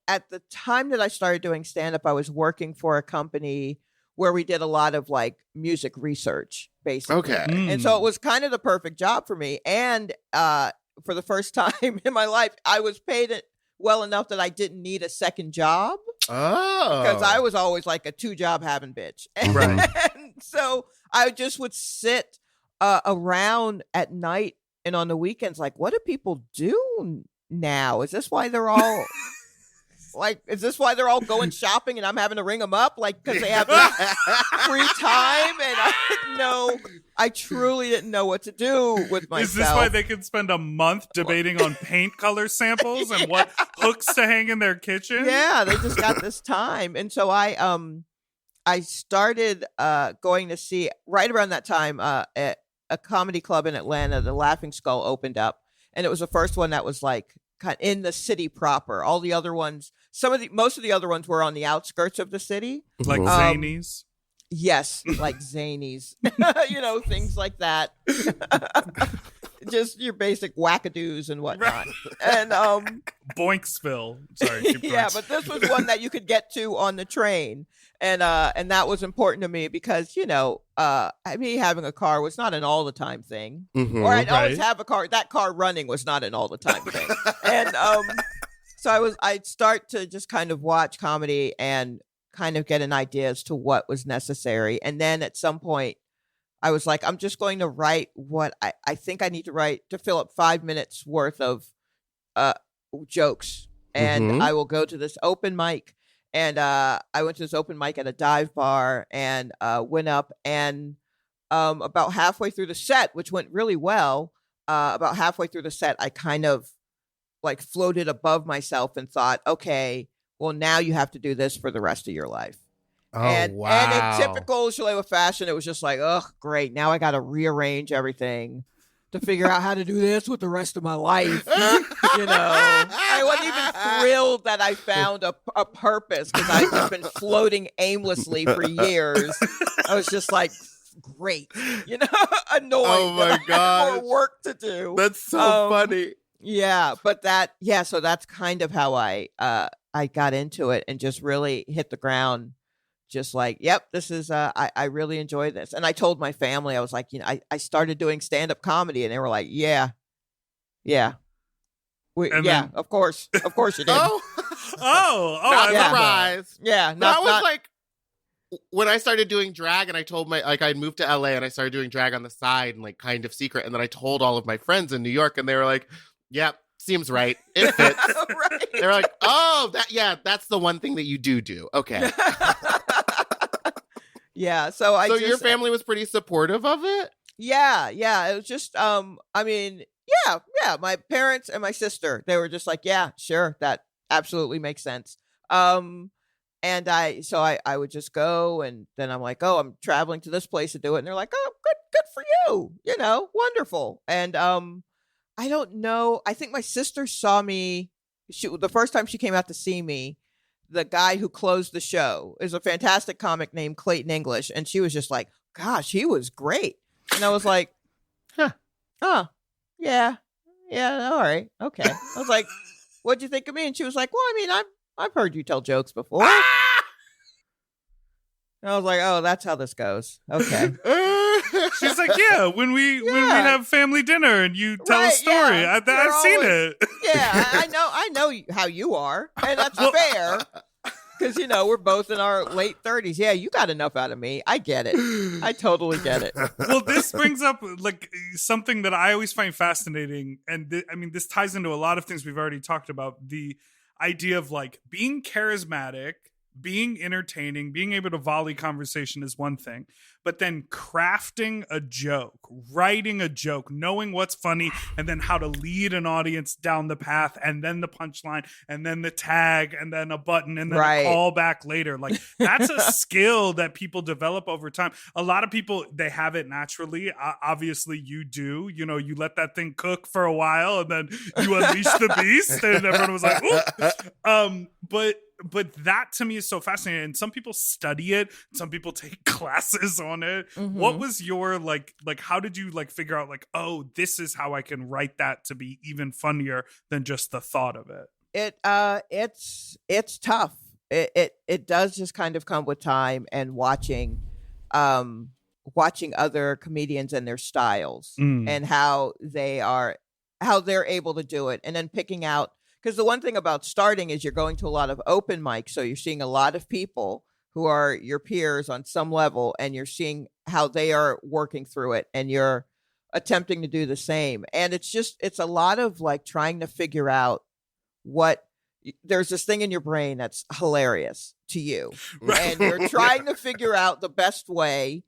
at the time that I started doing stand-up, I was working for a company where we did a lot of like music research, basically. Okay. And so it was kind of the perfect job for me. And for the first time in my life, I was paid it well enough that I didn't need a second job. Oh. Because I was always like a 2-job having bitch. And, Right. and so I just would sit around at night and on the weekends like, what do people do now? Is this why they're all like, is this why they're all going shopping and I'm having to ring them up? Like, because they have like, free time? And I didn't know, I truly didn't know what to do with myself. Is this why they can spend a month debating on paint color samples and what hooks to hang in their kitchen? Yeah, they just got this time. And so I started going to see, right around that time, at a comedy club in Atlanta, the Laughing Skull opened up. And it was the first one that was like kind of in the city proper. All the other ones, most of the other ones were on the outskirts of the city. Like Zanies? Yes, like Zanies. You know, things like that. Just your basic wackadoos and whatnot. And Boinksville. Sorry, keep going. yeah, but this was one that you could get to on the train. And that was important to me because, you know, me having a car was not an all the time thing. Mm-hmm. Or I'd always have a car. That car running was not an all the time thing. And so I'd start to just kind of watch comedy and kind of get an idea as to what was necessary. And then at some point I was like, I'm just going to write what I think I need to write to fill up 5 minutes worth of jokes. And I will go to this open mic. And I went to this open mic at a dive bar and went up, and about halfway through the set, which went really well, about halfway through the set, I kind of like floated above myself and thought, okay, well, now you have to do this for the rest of your life. Oh, and wow. in typical Shalewa fashion, it was just like, oh, great. Now I got to rearrange everything to figure out how to do this with the rest of my life. You know, I wasn't even thrilled that I found a purpose because I've just been floating aimlessly for years. I was just like, great, you know, annoyed. Oh my that I had gosh. more work to do. That's so funny. Yeah, but so that's kind of how I got into it and just really hit the ground. Just like, yep, this is, I really enjoy this. And I told my family, I was like, you know, I started doing stand-up comedy, and they were like, yeah. Of course you did. Not surprised. Yeah. That was like, when I started doing drag and I told I moved to LA and I started doing drag on the side and like kind of secret. And then I told all of my friends in New York and they were like, yep, seems right. It fits. Right. They're like, oh, that's the one thing that you do. Okay. Yeah. So your family was pretty supportive of it? Yeah. It was just, I mean, yeah. My parents and my sister, they were just like, yeah, sure. That absolutely makes sense. And I would just go, and then I'm like, oh, I'm traveling to this place to do it. And they're like, oh, good for you. Wonderful. And I don't know. I think my sister saw me. The first time she came out to see me, the guy who closed the show is a fantastic comic named Clayton English. And she was just like, gosh, he was great. And I was like, oh, yeah, all right, okay. I was like, what'd you think of me? And she was like, well, I mean, I've heard you tell jokes before. And I was like, oh, that's how this goes. Okay. She's like, yeah, when we have family dinner and you tell a story, yeah. I've seen it. Yeah, I know how you are, and that's fair. Because, we're both in our late 30s. Yeah, you got enough out of me. I get it. I totally get it. Well, this brings up like something that I always find fascinating. And this ties into a lot of things we've already talked about. The idea of like being charismatic, being entertaining, being able to volley conversation is one thing, but then crafting a joke, writing a joke, knowing what's funny, and then how to lead an audience down the path, and then the punchline, and then the tag, and then a button, and then a call back later. Like, that's a skill that people develop over time. A lot of people, they have it naturally. Obviously, you do. You let that thing cook for a while, and then you unleash the beast, and everyone was like, ooh. But that to me is so fascinating. And some people study it. Some people take classes on it. Mm-hmm. What was your like, how did you like figure out like, oh, this is how I can write that to be even funnier than just the thought of it? It's tough. It does just kind of come with time and watching other comedians and their styles and how they're able to do it. And then picking out, because the one thing about starting is you're going to a lot of open mics. So you're seeing a lot of people who are your peers on some level, and you're seeing how they are working through it, and you're attempting to do the same. And it's a lot of like trying to figure out there's this thing in your brain that's hilarious to you. And you're trying to figure out the best way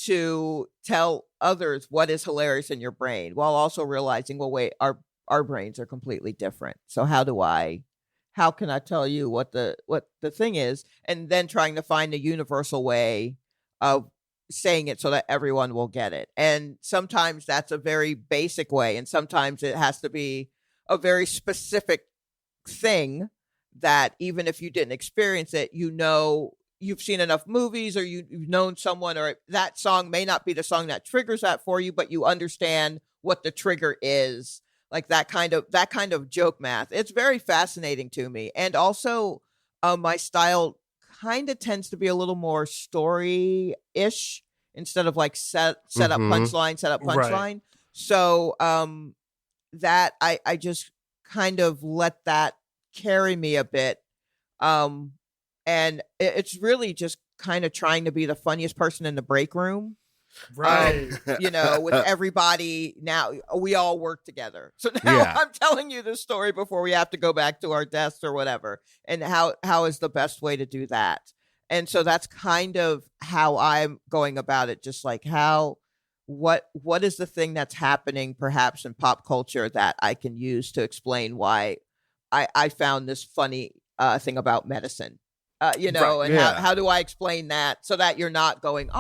to tell others what is hilarious in your brain, while also realizing, well, wait, our brains are completely different. So how can I tell you what the thing is? And then trying to find a universal way of saying it so that everyone will get it. And sometimes that's a very basic way. And sometimes it has to be a very specific thing that even if you didn't experience it, you've seen enough movies, or you've known someone, or that song may not be the song that triggers that for you, but you understand what the trigger is. Like that kind of joke math. It's very fascinating to me. And also my style kind of tends to be a little more story-ish instead of like set up punchline. Right. So that I just kind of let that carry me a bit. And it's really just kind of trying to be the funniest person in the break room. Right. With everybody. Now we all work together. So now I'm telling you this story before we have to go back to our desks or whatever. And how is the best way to do that? And so that's kind of how I'm going about it. Just like what is the thing that's happening perhaps in pop culture that I can use to explain why I found this funny thing about medicine. How do I explain that so that you're not going,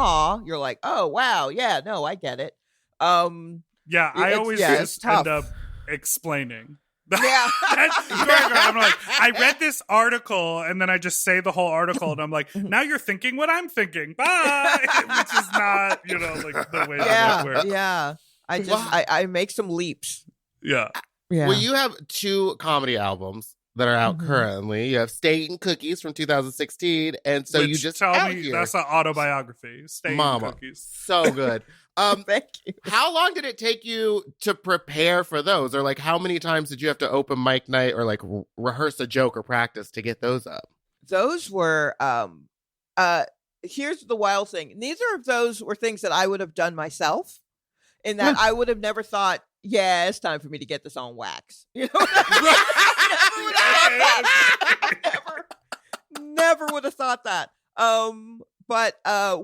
you're like, oh, wow. Yeah, no, I get it. I always just end up explaining. Yeah. I'm like, I read this article, and then I just say the whole article, and I'm like, now you're thinking what I'm thinking. Bye. Which is not, like the way that it works. Yeah. I make some leaps. Yeah. Well, you have 2 comedy albums that are out currently. You have Steak and Cookies from 2016, and so Which you just tell me that's an autobiography. Steak and Cookies, so good. Thank you. How long did it take you to prepare for those, or like how many times did you have to open mic night or like rehearse a joke or practice to get those up? Those were here's the wild thing. Neither of those were things that I would have done myself, in that I would have never thought, yeah, it's time for me to get this on wax. You know, never would have thought that. But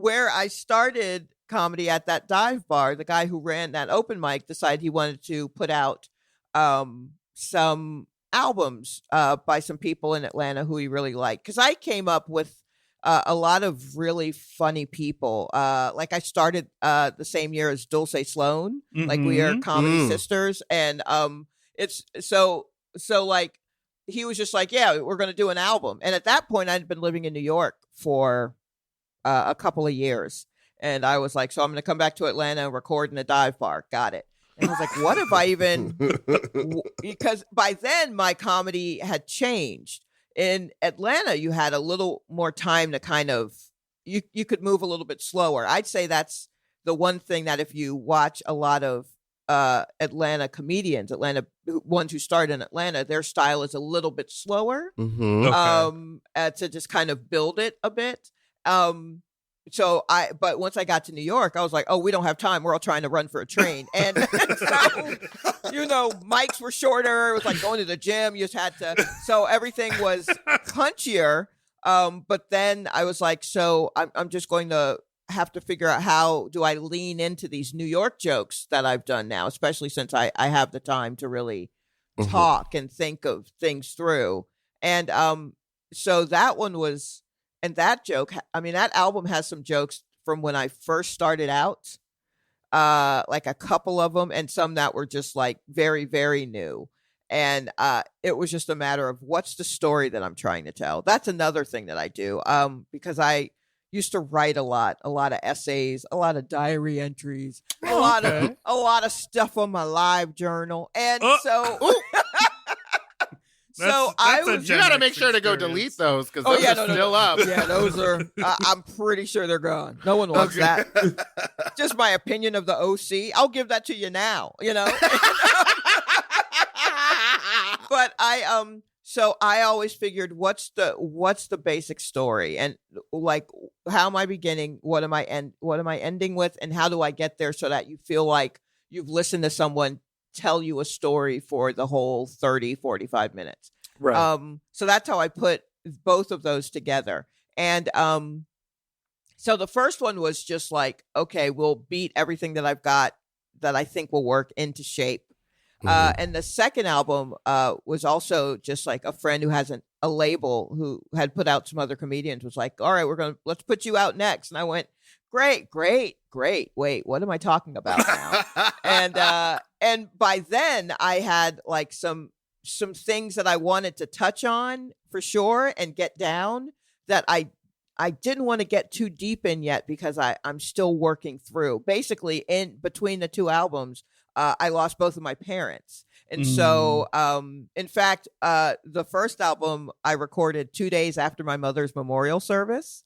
where I started comedy at that dive bar, the guy who ran that open mic decided he wanted to put out some albums by some people in Atlanta who he really liked. Because I came up with a lot of really funny people. Like I started the same year as Dulce Sloan. Like we are comedy sisters, and it's so like he was just like, yeah, we're going to do an album. And at that point, I'd been living in New York for a couple of years, and I was like, so I'm going to come back to Atlanta and record in a dive bar. Got it. And I was like, what if I even, because by then my comedy had changed. In Atlanta, you had a little more time to kind of, you could move a little bit slower. I'd say that's the one thing that if you watch a lot of Atlanta comedians, Atlanta ones who start in Atlanta, their style is a little bit slower to just kind of build it a bit. But once I got to New York, I was like, oh, we don't have time. We're all trying to run for a train. And so, mics were shorter. It was like going to the gym. You just had to. So everything was punchier. But then I was like, so I'm just going to have to figure out how do I lean into these New York jokes that I've done now, especially since I have the time to really talk and think of things through. And so that one was. And that joke, I mean, that album has some jokes from when I first started out, like a couple of them, and some that were just like very, very new. And it was just a matter of what's the story that I'm trying to tell. That's another thing that I do, because I used to write a lot of essays, a lot of diary entries, a lot of stuff on my live journal, and so. You gotta make sure to go delete those because those are still up. Yeah, those are. I'm pretty sure they're gone. No one wants that. Just my opinion of the OC. I'll give that to you now. But so I always figured, what's the basic story, and like, how am I beginning? What am I ending with, and how do I get there so that you feel like you've listened to someone tell you a story for the whole 30, 45 minutes. Right. So that's how I put both of those together. And so the first one was just like, okay, we'll beat everything that I've got that I think will work into shape. And the second album was also just like a friend who has a label who had put out some other comedians was like, all right, let's put you out next. And I went, great. Wait, what am I talking about now? And by then I had like some things that I wanted to touch on for sure and get down that I didn't want to get too deep in yet because I'm still working through. Basically, in between the two albums, I lost both of my parents. And so, in fact, the first album I recorded 2 days after my mother's memorial service.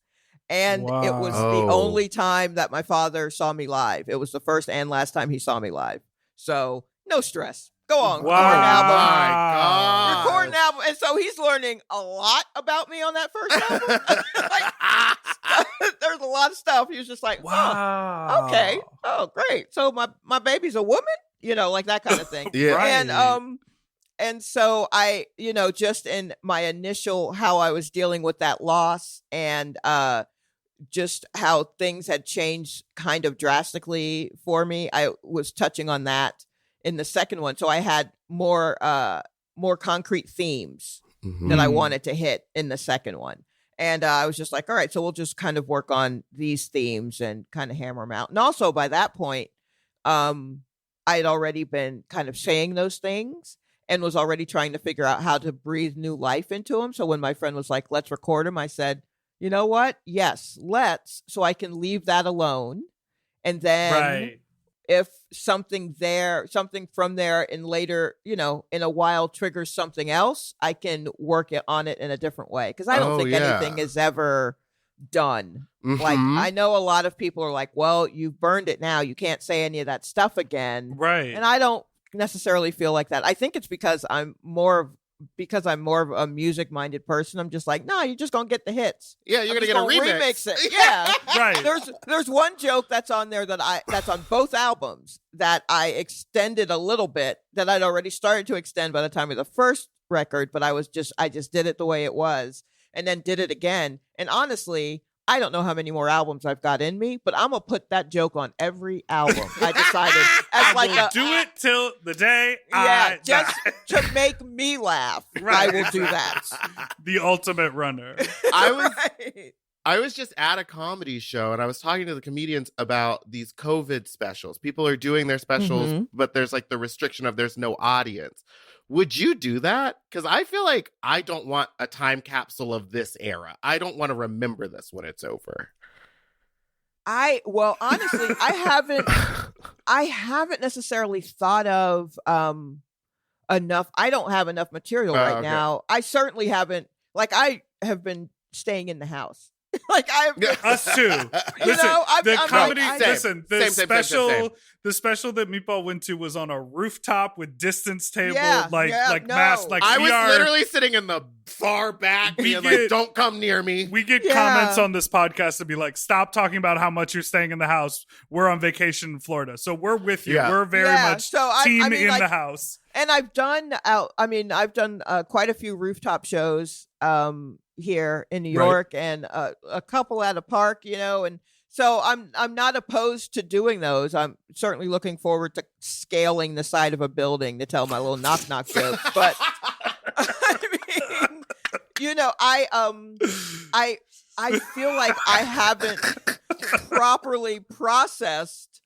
And it was the only time that my father saw me live. It was the first and last time he saw me live. So no stress. Go on. Wow. Record an album. My God. Record an album. And so he's learning a lot about me on that first album. There's a lot of stuff. He was just like, wow. Oh, okay. Oh, great. So my baby's a woman? Like that kind of thing. Yeah. Right. And so I, just in my initial, how I was dealing with that loss and just how things had changed kind of drastically for me, I was touching on that in the second one. So I had more concrete themes that I wanted to hit in the second one. And I was just like, all right, so we'll just kind of work on these themes and kind of hammer them out. And also by that point, I had already been kind of saying those things and was already trying to figure out how to breathe new life into them. So when my friend was like, let's record them, I said, you know what? Yes, let's, so I can leave that alone. And then if something from there in later, in a while triggers something else, I can work on it in a different way. Because I don't think anything is ever done. Like, I know a lot of people are like, well, you've burned it now. You can't say any of that stuff again. Right. And I don't necessarily feel like that. I think it's because I'm more of a music-minded person. I'm just like, no, you're just gonna get the hits. Yeah, you're gonna get a remix. It. Yeah, right. There's one joke that's on there that's on both albums that I extended a little bit that I'd already started to extend by the time of the first record, but I just did it the way it was, and then did it again. And honestly, I don't know how many more albums I've got in me, but I'm gonna put that joke on every album. I decided as like We'll do it till the day yeah, I just die. to make me laugh. Right. I will do that. The ultimate runner. Right. I was just at a comedy show and I was talking to the comedians about these COVID specials. People are doing their specials, Mhm. but there's like the restriction of there's no audience. Would you do that? Because I feel like I don't want a time capsule of this era. I don't want to remember this when it's over. Well, honestly, I haven't necessarily thought of enough. I don't have enough material right okay. now. I certainly haven't. Like, I have been staying in the house. Like, I've Us too. Listen, I'm the like, comedy. I- listen, the Same. the special that Meatball went to was on a rooftop with distance table, Yeah, no. mask. Like I we was are, literally sitting in the far back, We being get- like, "Don't come near me." We get Yeah. comments on this podcast to be like, "Stop talking about how much you're staying in the house. We're on vacation in Florida, so we're with you. Yeah. We're very Yeah, much so I team mean, in like, the house." And I've done quite a few rooftop shows here in New Right. York and a couple at a park, and so I'm not opposed to doing those. I'm certainly looking forward to scaling the side of a building to tell my little knock jokes. But I mean, I feel like I haven't properly processed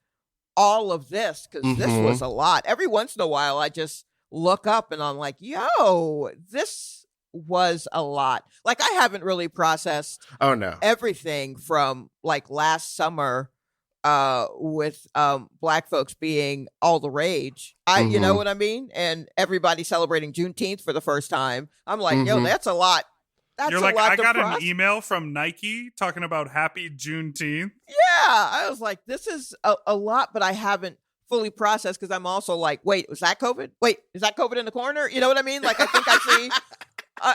all of this because this Mhm. was a lot. Every once in a while, I just look up and I'm like, yo, this was a lot. Like, I haven't really processed Oh no. everything from like last summer with black folks being all the rage. You know Mhm. what I mean? And everybody celebrating Juneteenth for the first time. I'm like, yo, Mhm. that's a lot. That's You're a like, lot I to got an process. email from Nike talking about Happy Juneteenth. Yeah, I was like, this is a lot, but I haven't fully processed because I'm also like, wait, was that COVID? Wait, is that COVID in the corner? You know what I mean? Like, I think I see.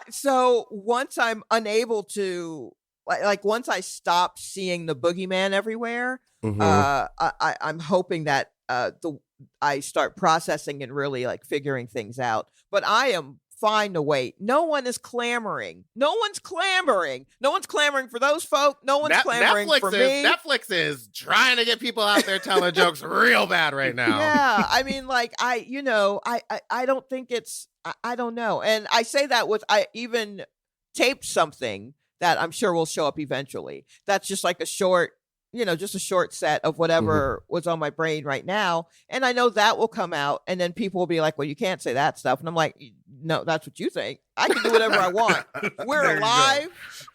So once I'm unable to, like once I stop seeing the boogeyman everywhere, Mhm. I'm hoping that I start processing and really like figuring things out. But I am fine to wait. No one is clamoring. No one's clamoring for those folk. No one's clamoring for me. Netflix is trying to get people out there telling jokes real bad right now. Yeah, I mean, like I don't think it's. I don't know, and I say that I even taped something that I'm sure will show up eventually. That's just like a short, just a short set of whatever was on my brain right now, and I know that will come out, and then people will be like, "Well, you can't say that stuff," and I'm like, "No, that's what you think. I can do whatever I want. There We're you go. alive."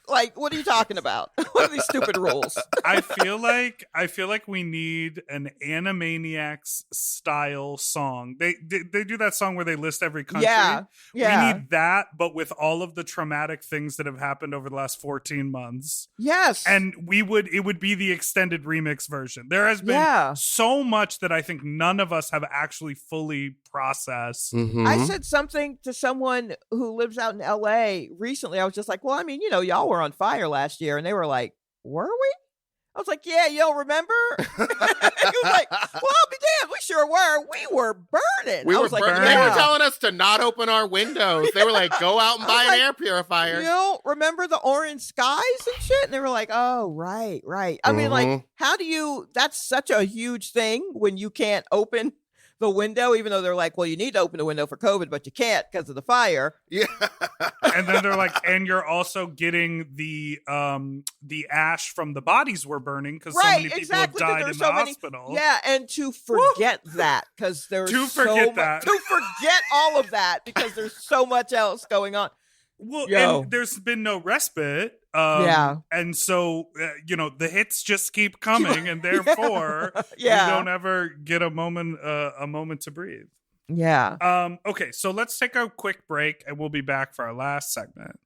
Like, what are you talking about? What are these stupid rules? I feel like we need an Animaniacs style song. They do that song where they list every country. Yeah. We need that, but with all of the traumatic things that have happened over the last 14 months. Yes. And it would be the extended remix version. There has been Yeah. so much that I think none of us have actually fully processed. Mhm. I said something to someone who lives out in LA recently. I was just like, well, I mean, y'all were on fire last year. And they were like, were we? I was like, yeah, y'all remember? He was like, well, I'll be damned. We sure were. We were burning. We I were was like, burning. yeah. They were telling us to not open our windows. They were like, "Go out and I buy was an like, air purifier." You know, remember the orange skies and shit? And they were like, oh, right. I mean, like, how do you, that's such a huge thing when you can't open the window, even though they're like, well, you need to open the window for COVID, but you can't because of the fire. Yeah. And then they're like, and you're also getting the ash from the bodies we're burning because so many people have 'cause died there's in the hospital. Yeah, and to forget that because there's To so forget much, that. to forget all of that because there's so much else going on. Well, Yo. and there's been no respite. Yeah. And so, the hits just keep coming, and therefore, Yeah. we don't ever get a moment to breathe. Yeah. Okay, so let's take a quick break, and we'll be back for our last segment.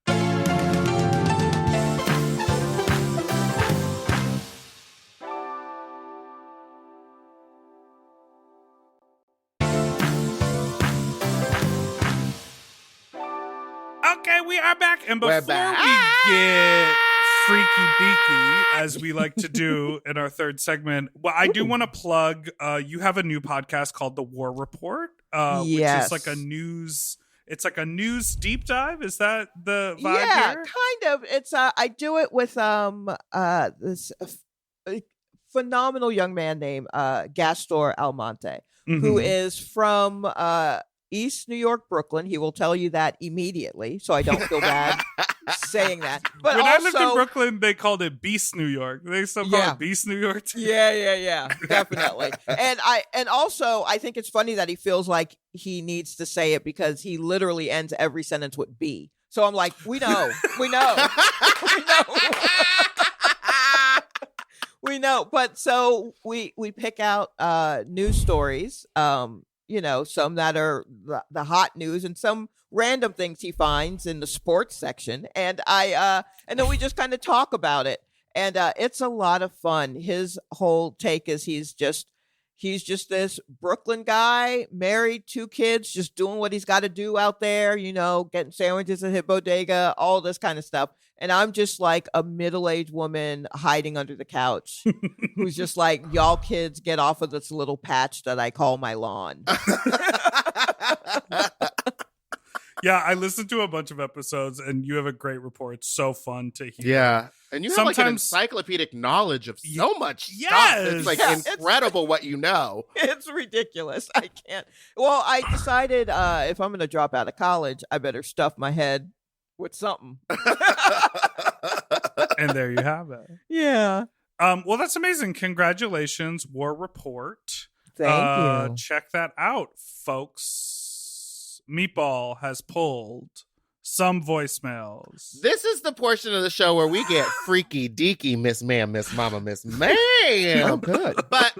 Okay, we are back, and We're before back. we get freaky deaky, as we like to do in our third segment, well, I do want to plug. You have a new podcast called The War Report, which Yes. is like a news it's like a news deep dive. Is that the vibe Yeah, here? kind of. It's I do it with this phenomenal young man named Gastor Almonte, who Mhm. is from East New York, Brooklyn. He will tell you that immediately, so I don't feel bad saying that. But When also, I lived in Brooklyn, they called it Beast New York. They still call Yeah. it Beast New York. Too. yeah, definitely. And also I think it's funny that he feels like he needs to say it because he literally ends every sentence with B. So I'm like, we know. we know. We know. But so we pick out news stories, some that are the hot news and some random things he finds in the sports section, and and then we just kind of talk about it, and it's a lot of fun. His whole take is he's just this Brooklyn guy, married, 2 kids, just doing what he's got to do out there, getting sandwiches at his bodega, all this kind of stuff. And I'm just like a middle-aged woman hiding under the couch who's just like, y'all kids get off of this little patch that I call my lawn. Yeah, I listened to a bunch of episodes, and you have a great report. It's so fun to hear. Yeah. And you have like an Sometimes- encyclopedic knowledge of so much stuff. Yes. It's like Yeah, incredible what you know. It's ridiculous. I can't. Well, I decided if I'm going to drop out of college, I better stuff my head with something. And there you have it. Yeah. Well, that's amazing. Congratulations, War Report. Thank you. Check that out, folks. Meatball has pulled some voicemails. This is the portion of the show where we get freaky deaky, Miss Ma'am, Miss Mama, Miss Ma'am. Oh, good. But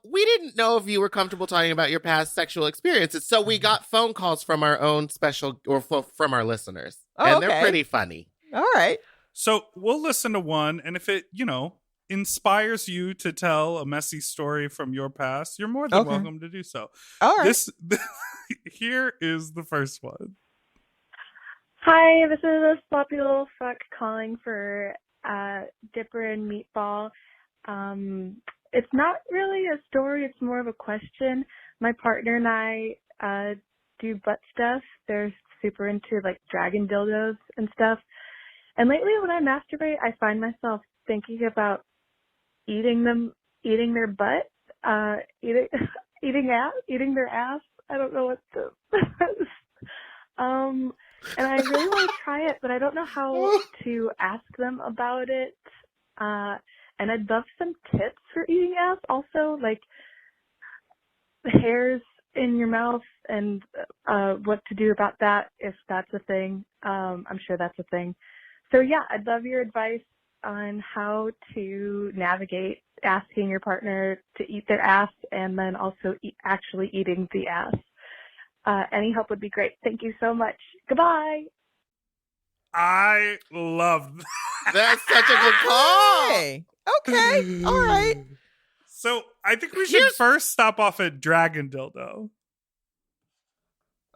we didn't know if you were comfortable talking about your past sexual experiences, so we got phone calls from our own special, or from our listeners. Oh, and okay. they're pretty funny. All right. So we'll listen to one, and if it, inspires you to tell a messy story from your past, you're more than Okay. welcome to do so. All right. Here is the first one. Hi, this is a sloppy little fuck calling for Dipper and Meatball. It's not really a story, it's more of a question. My partner and I do butt stuff. They're super into like dragon dildos and stuff. And lately when I masturbate, I find myself thinking about eating their butt, eating their ass. I don't know what to and I really want to try it, but I don't know how to ask them about it. And I'd love some tips for eating ass. Also, like the hairs in your mouth and what to do about that, if that's a thing. I'm sure that's a thing. So yeah, I'd love your advice on how to navigate asking your partner to eat their ass and then also actually eating the ass. Any help would be great. Thank you so much. Goodbye. I love that. That's such a good call. Hey. Okay. All right. So I think we should first stop off at Dragon Dildo.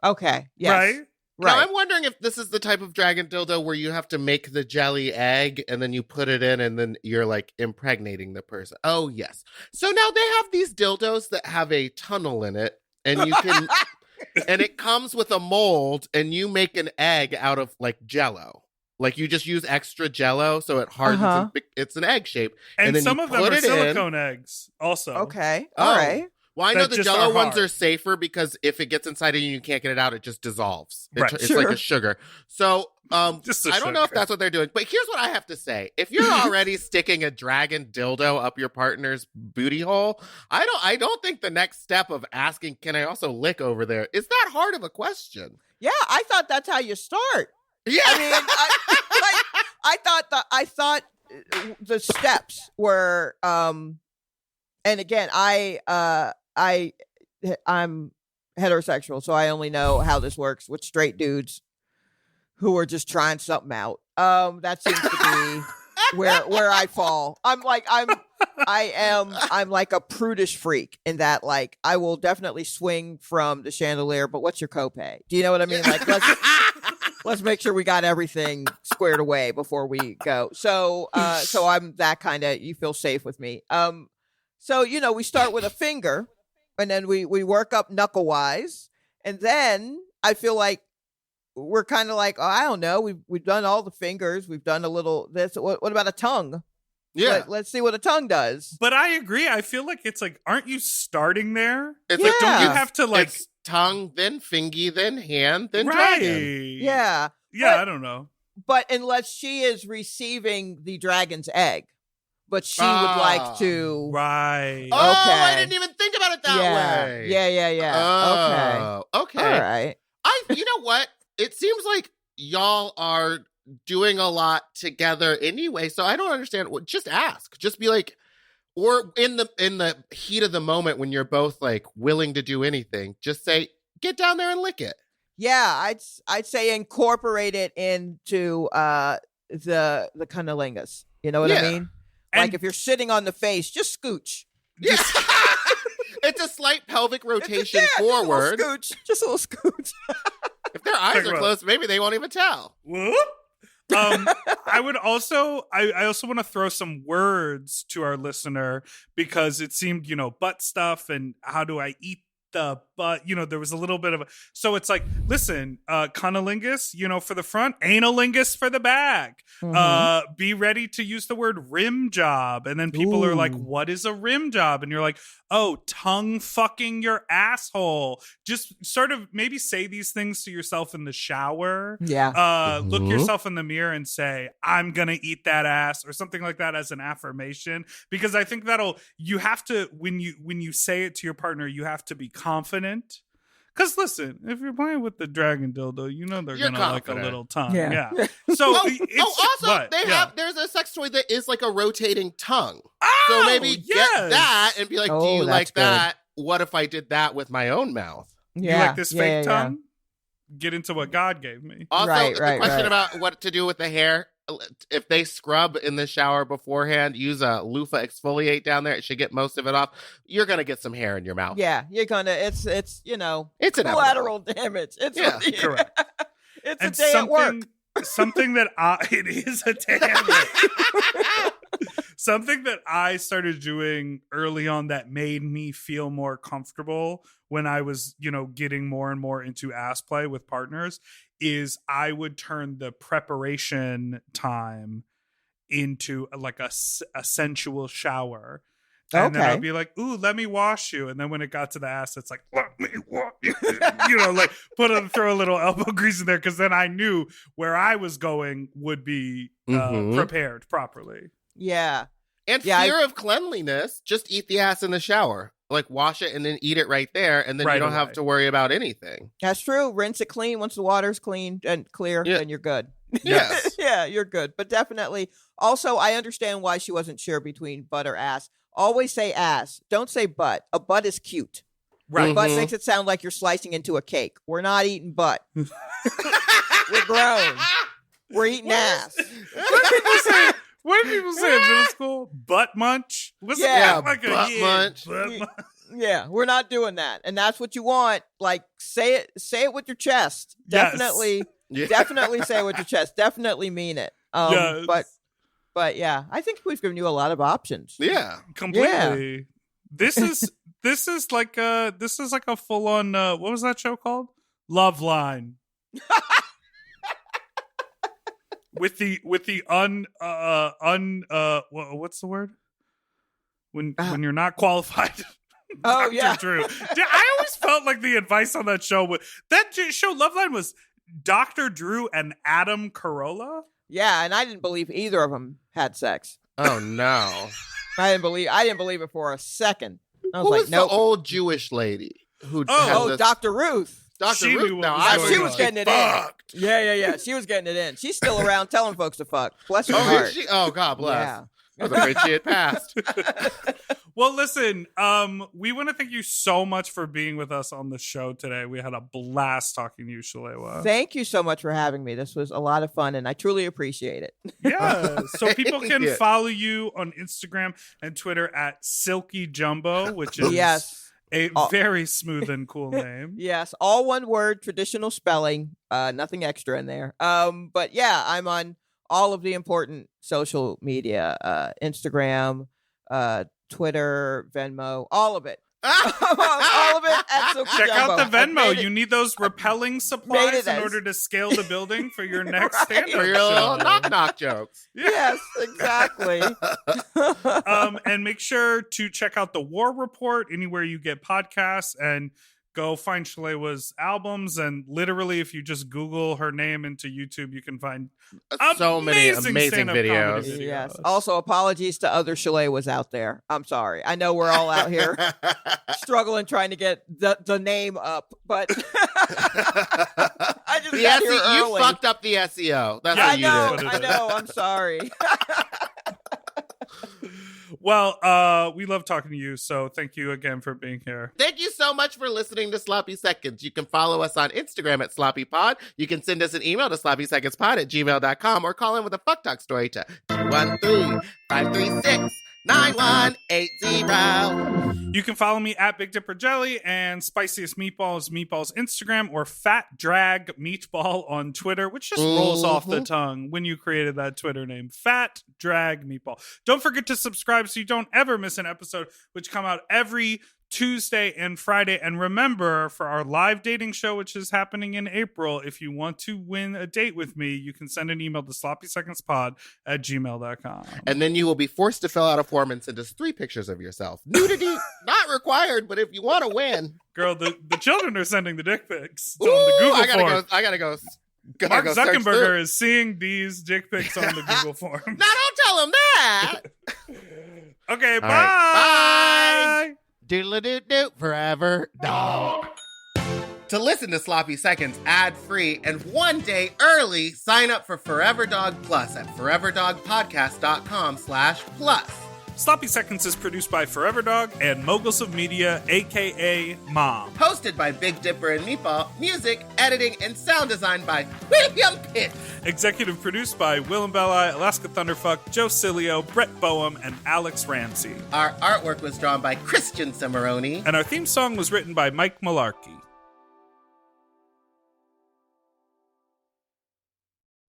Okay. Yes. Right? Now, Right. I'm wondering if this is the type of dragon dildo where you have to make the jelly egg and then you put it in and then you're like impregnating the person. Oh, yes. So now they have these dildos that have a tunnel in it and you can, and it comes with a mold and you make an egg out of like Jello. Like you just use extra Jello so it hardens. Uh-huh. It's an egg shape. And then some you of them put are it in. silicone eggs also. Okay. Oh. All right. Well, I know That the just Jello are ones hard. are safer because if it gets inside of you and you can't get it out, it just dissolves. Right. It's Sure. like a sugar. So Just a I don't know if sugar. that's what they're doing. But here's what I have to say. If you're already sticking a dragon dildo up your partner's booty hole, I don't think the next step of asking, can I also lick over there, is that hard of a question. Yeah, I thought that's how you start. Yeah. I mean, I thought the steps were and again, I'm heterosexual, so I only know how this works with straight dudes who are just trying something out. That seems to be where I fall. I'm like a prudish freak in that, like, I will definitely swing from the chandelier, but what's your copay? Do you know what I mean? Like, let's make sure we got everything squared away before we go. So I'm that kind of, you feel safe with me. So, we start with a finger and then we work up knuckle wise. And then I feel like we're kind of like, oh, I don't know. We've done all the fingers. We've done a little this. What about a tongue? Yeah. Let's see what a tongue does. But I agree. I feel like it's like, aren't you starting there? It's Like, like, don't you Yeah. have to like, it's tongue, then fingy, then hand, then right? dragon. Yeah. Yeah, But- I don't know. But unless she is receiving the dragon's egg, but she would like to. Right. Oh, I Okay. didn't even think about it that yeah. way. Yeah. Oh, Okay. okay. All right. You know what? It seems like y'all are doing a lot together anyway, so I don't understand. Just ask. Just be like, or in the heat of the moment when you're both like willing to do anything, just say, get down there and lick it. Yeah, I'd say incorporate it into the cunnilingus. You know what Yeah. I mean? And- Like if you're sitting on the face, just scooch. Yeah. It's a slight pelvic rotation Just a forward. little scooch. Just a little scooch. If their eyes Talk are about- closed, maybe they won't even tell. Whoop. I would also I also want to throw some words to our listener because it seemed, butt stuff and how do I eat the butt, there was a little bit of so it's like, listen, cunnilingus, for the front, analingus for the back. Be ready to use the word rim job. And then people are like, Ooh. what is a rim job? And you're like, oh, tongue fucking your asshole. Just sort of maybe say these things to yourself in the shower. Yeah. Look Mhm. yourself in the mirror and say, I'm gonna eat that ass, or something like that as an affirmation, because I think you have to, when you say it to your partner, you have to be confident. Because listen, if you're playing with the dragon dildo, they're You're gonna like a confident. little tongue. Yeah. Yeah. So Also, what? Yeah. there's a sex toy that is like a rotating tongue. Oh, So maybe get yes! that and be like, do Oh, you that's like good. that? What if I did that with my own mouth? Yeah. You like this Yeah, fake yeah, yeah. tongue? Get into what God gave me. Also, Right, the right, question right. about what to do with the hair. If they scrub in the shower beforehand, use a loofah exfoliate down there. It should get most of it off. You're gonna get some hair in your mouth. Yeah, you're gonna. It's It's collateral damage. It's Yeah, correct. It's And a day at work. something that it is a damn something that I started doing early on that made me feel more comfortable when I was, getting more and more into ass play with partners is I would turn the preparation time into like a sensual shower. And then Okay. I'd be like, ooh, let me wash you. And then when it got to the ass, it's like, let me wash you. Like throw a little elbow grease in there. Cause then I knew where I was going would be Mhm. prepared properly. Yeah. And Yeah, fear of cleanliness, just eat the ass in the shower. Like wash it and then eat it right there. And then Right you don't away. have to worry about anything. That's true. Rinse it clean. Once the water's clean and clear, Yeah. then you're good. Yes. Yeah, you're good. But definitely, also, I understand why she wasn't sure between butt or ass. Always say ass. Don't say butt. A butt is cute. Right. Butt Mhm. makes it sound like you're slicing into a cake. We're not eating butt. We're grown. We're eating ass. What did people say in middle school? Butt munch? Was Yeah, it like butt munch. butt munch? Yeah, we're not doing that. And that's what you want. Like, say it with your chest. Yes. Definitely, Yeah. definitely say it with your chest. Definitely mean it. Yes. But yeah, I think we've given you a lot of options. Yeah. Completely. This is like a full on what was that show called? Love Line. with the what's the word? When you're not qualified. Oh, Dr. yeah. Drew. I always felt like the advice on that show show Love Line was Dr. Drew and Adam Carolla. Yeah, and I didn't believe either of them had sex. Oh no. I didn't believe it for a second. I was Who like, was nope. the old Jewish lady who Oh, had Oh, this- Dr. Ruth. Dr. She Ruth? knew what No, was I going She on. was getting it fucked. in. Yeah. She was getting it in. She's still around telling folks to fuck. Bless her Oh, heart. is she? Oh, God bless. Yeah. I was afraid she had passed. Well, listen, we want to thank you so much for being with us on the show today. We had a blast talking to you, Shalewa. Thank you so much for having me. This was a lot of fun, and I truly appreciate it. Yeah. So people can Yeah. follow you on Instagram and Twitter at Silky Jumbo, which is Yes. a Oh. very smooth and cool name. Yes. All one word, traditional spelling, nothing extra in there. But yeah, I'm on all of the important social media, Instagram, Twitter, Venmo, all of it. All of it at Silky Check Jumbo. out the I've Venmo. made it- You need those repelling made supplies it in as- order to scale the building for your next Right. stand-up For your little show. knock-knock jokes. Yes, exactly. And make sure to check out the War Report anywhere you get podcasts, and go find Shalewa's albums. And literally, if you just Google her name into YouTube, you can find So many amazing stand-up videos. comedy videos. Yes. Also, apologies to other Shalewas out there. I'm sorry. I know we're all out here struggling trying to get the name up, but I just The got here SEO, you early. fucked up the SEO. That's Yeah, what I you know. did. did. I know. I'm sorry. Well, we love talking to you, so thank you again for being here. Thank you so much for listening to Sloppy Seconds. You can follow us on Instagram at SloppyPod. You can send us an email to sloppysecondspod@gmail.com or call in with a fuck talk story to 213-536-9180. You can follow me at Big Dipper Jelly, and Spiciest Meatballs Instagram, or Fat Drag Meatball on Twitter, which just rolls off the tongue when you created that Twitter name. Fat Drag Meatball. Don't forget to subscribe so you don't ever miss an episode, which come out every Tuesday and Friday. And remember, for our live dating show, which is happening in April, if you want to win a date with me, you can send an email to sloppysecondspod@gmail.com. And then you will be forced to fill out a form and send us 3 pictures of yourself. Nudity, not required, but if you want to win. Girl, the children are sending the dick pics on Ooh, the Google I gotta form. go. I gotta go. Mark Go search Zuckerberg through. is seeing these dick pics on the Google form. No, don't tell him that. Okay, All bye. right, bye. Doodle-doo-doo, forever dog. To listen to Sloppy Seconds ad-free and one day early, sign up for Forever Dog Plus at foreverdogpodcast.com/plus. Sloppy Seconds is produced by Forever Dog and Moguls of Media, aka Mom. Hosted by Big Dipper and Meatball, music, editing, and sound design by William Pitt. Executive produced by Willem Belli, Alaska Thunderfuck, Joe Cilio, Brett Boehm, and Alex Ramsey. Our artwork was drawn by Christian Cimarroni. And our theme song was written by Mike Malarkey.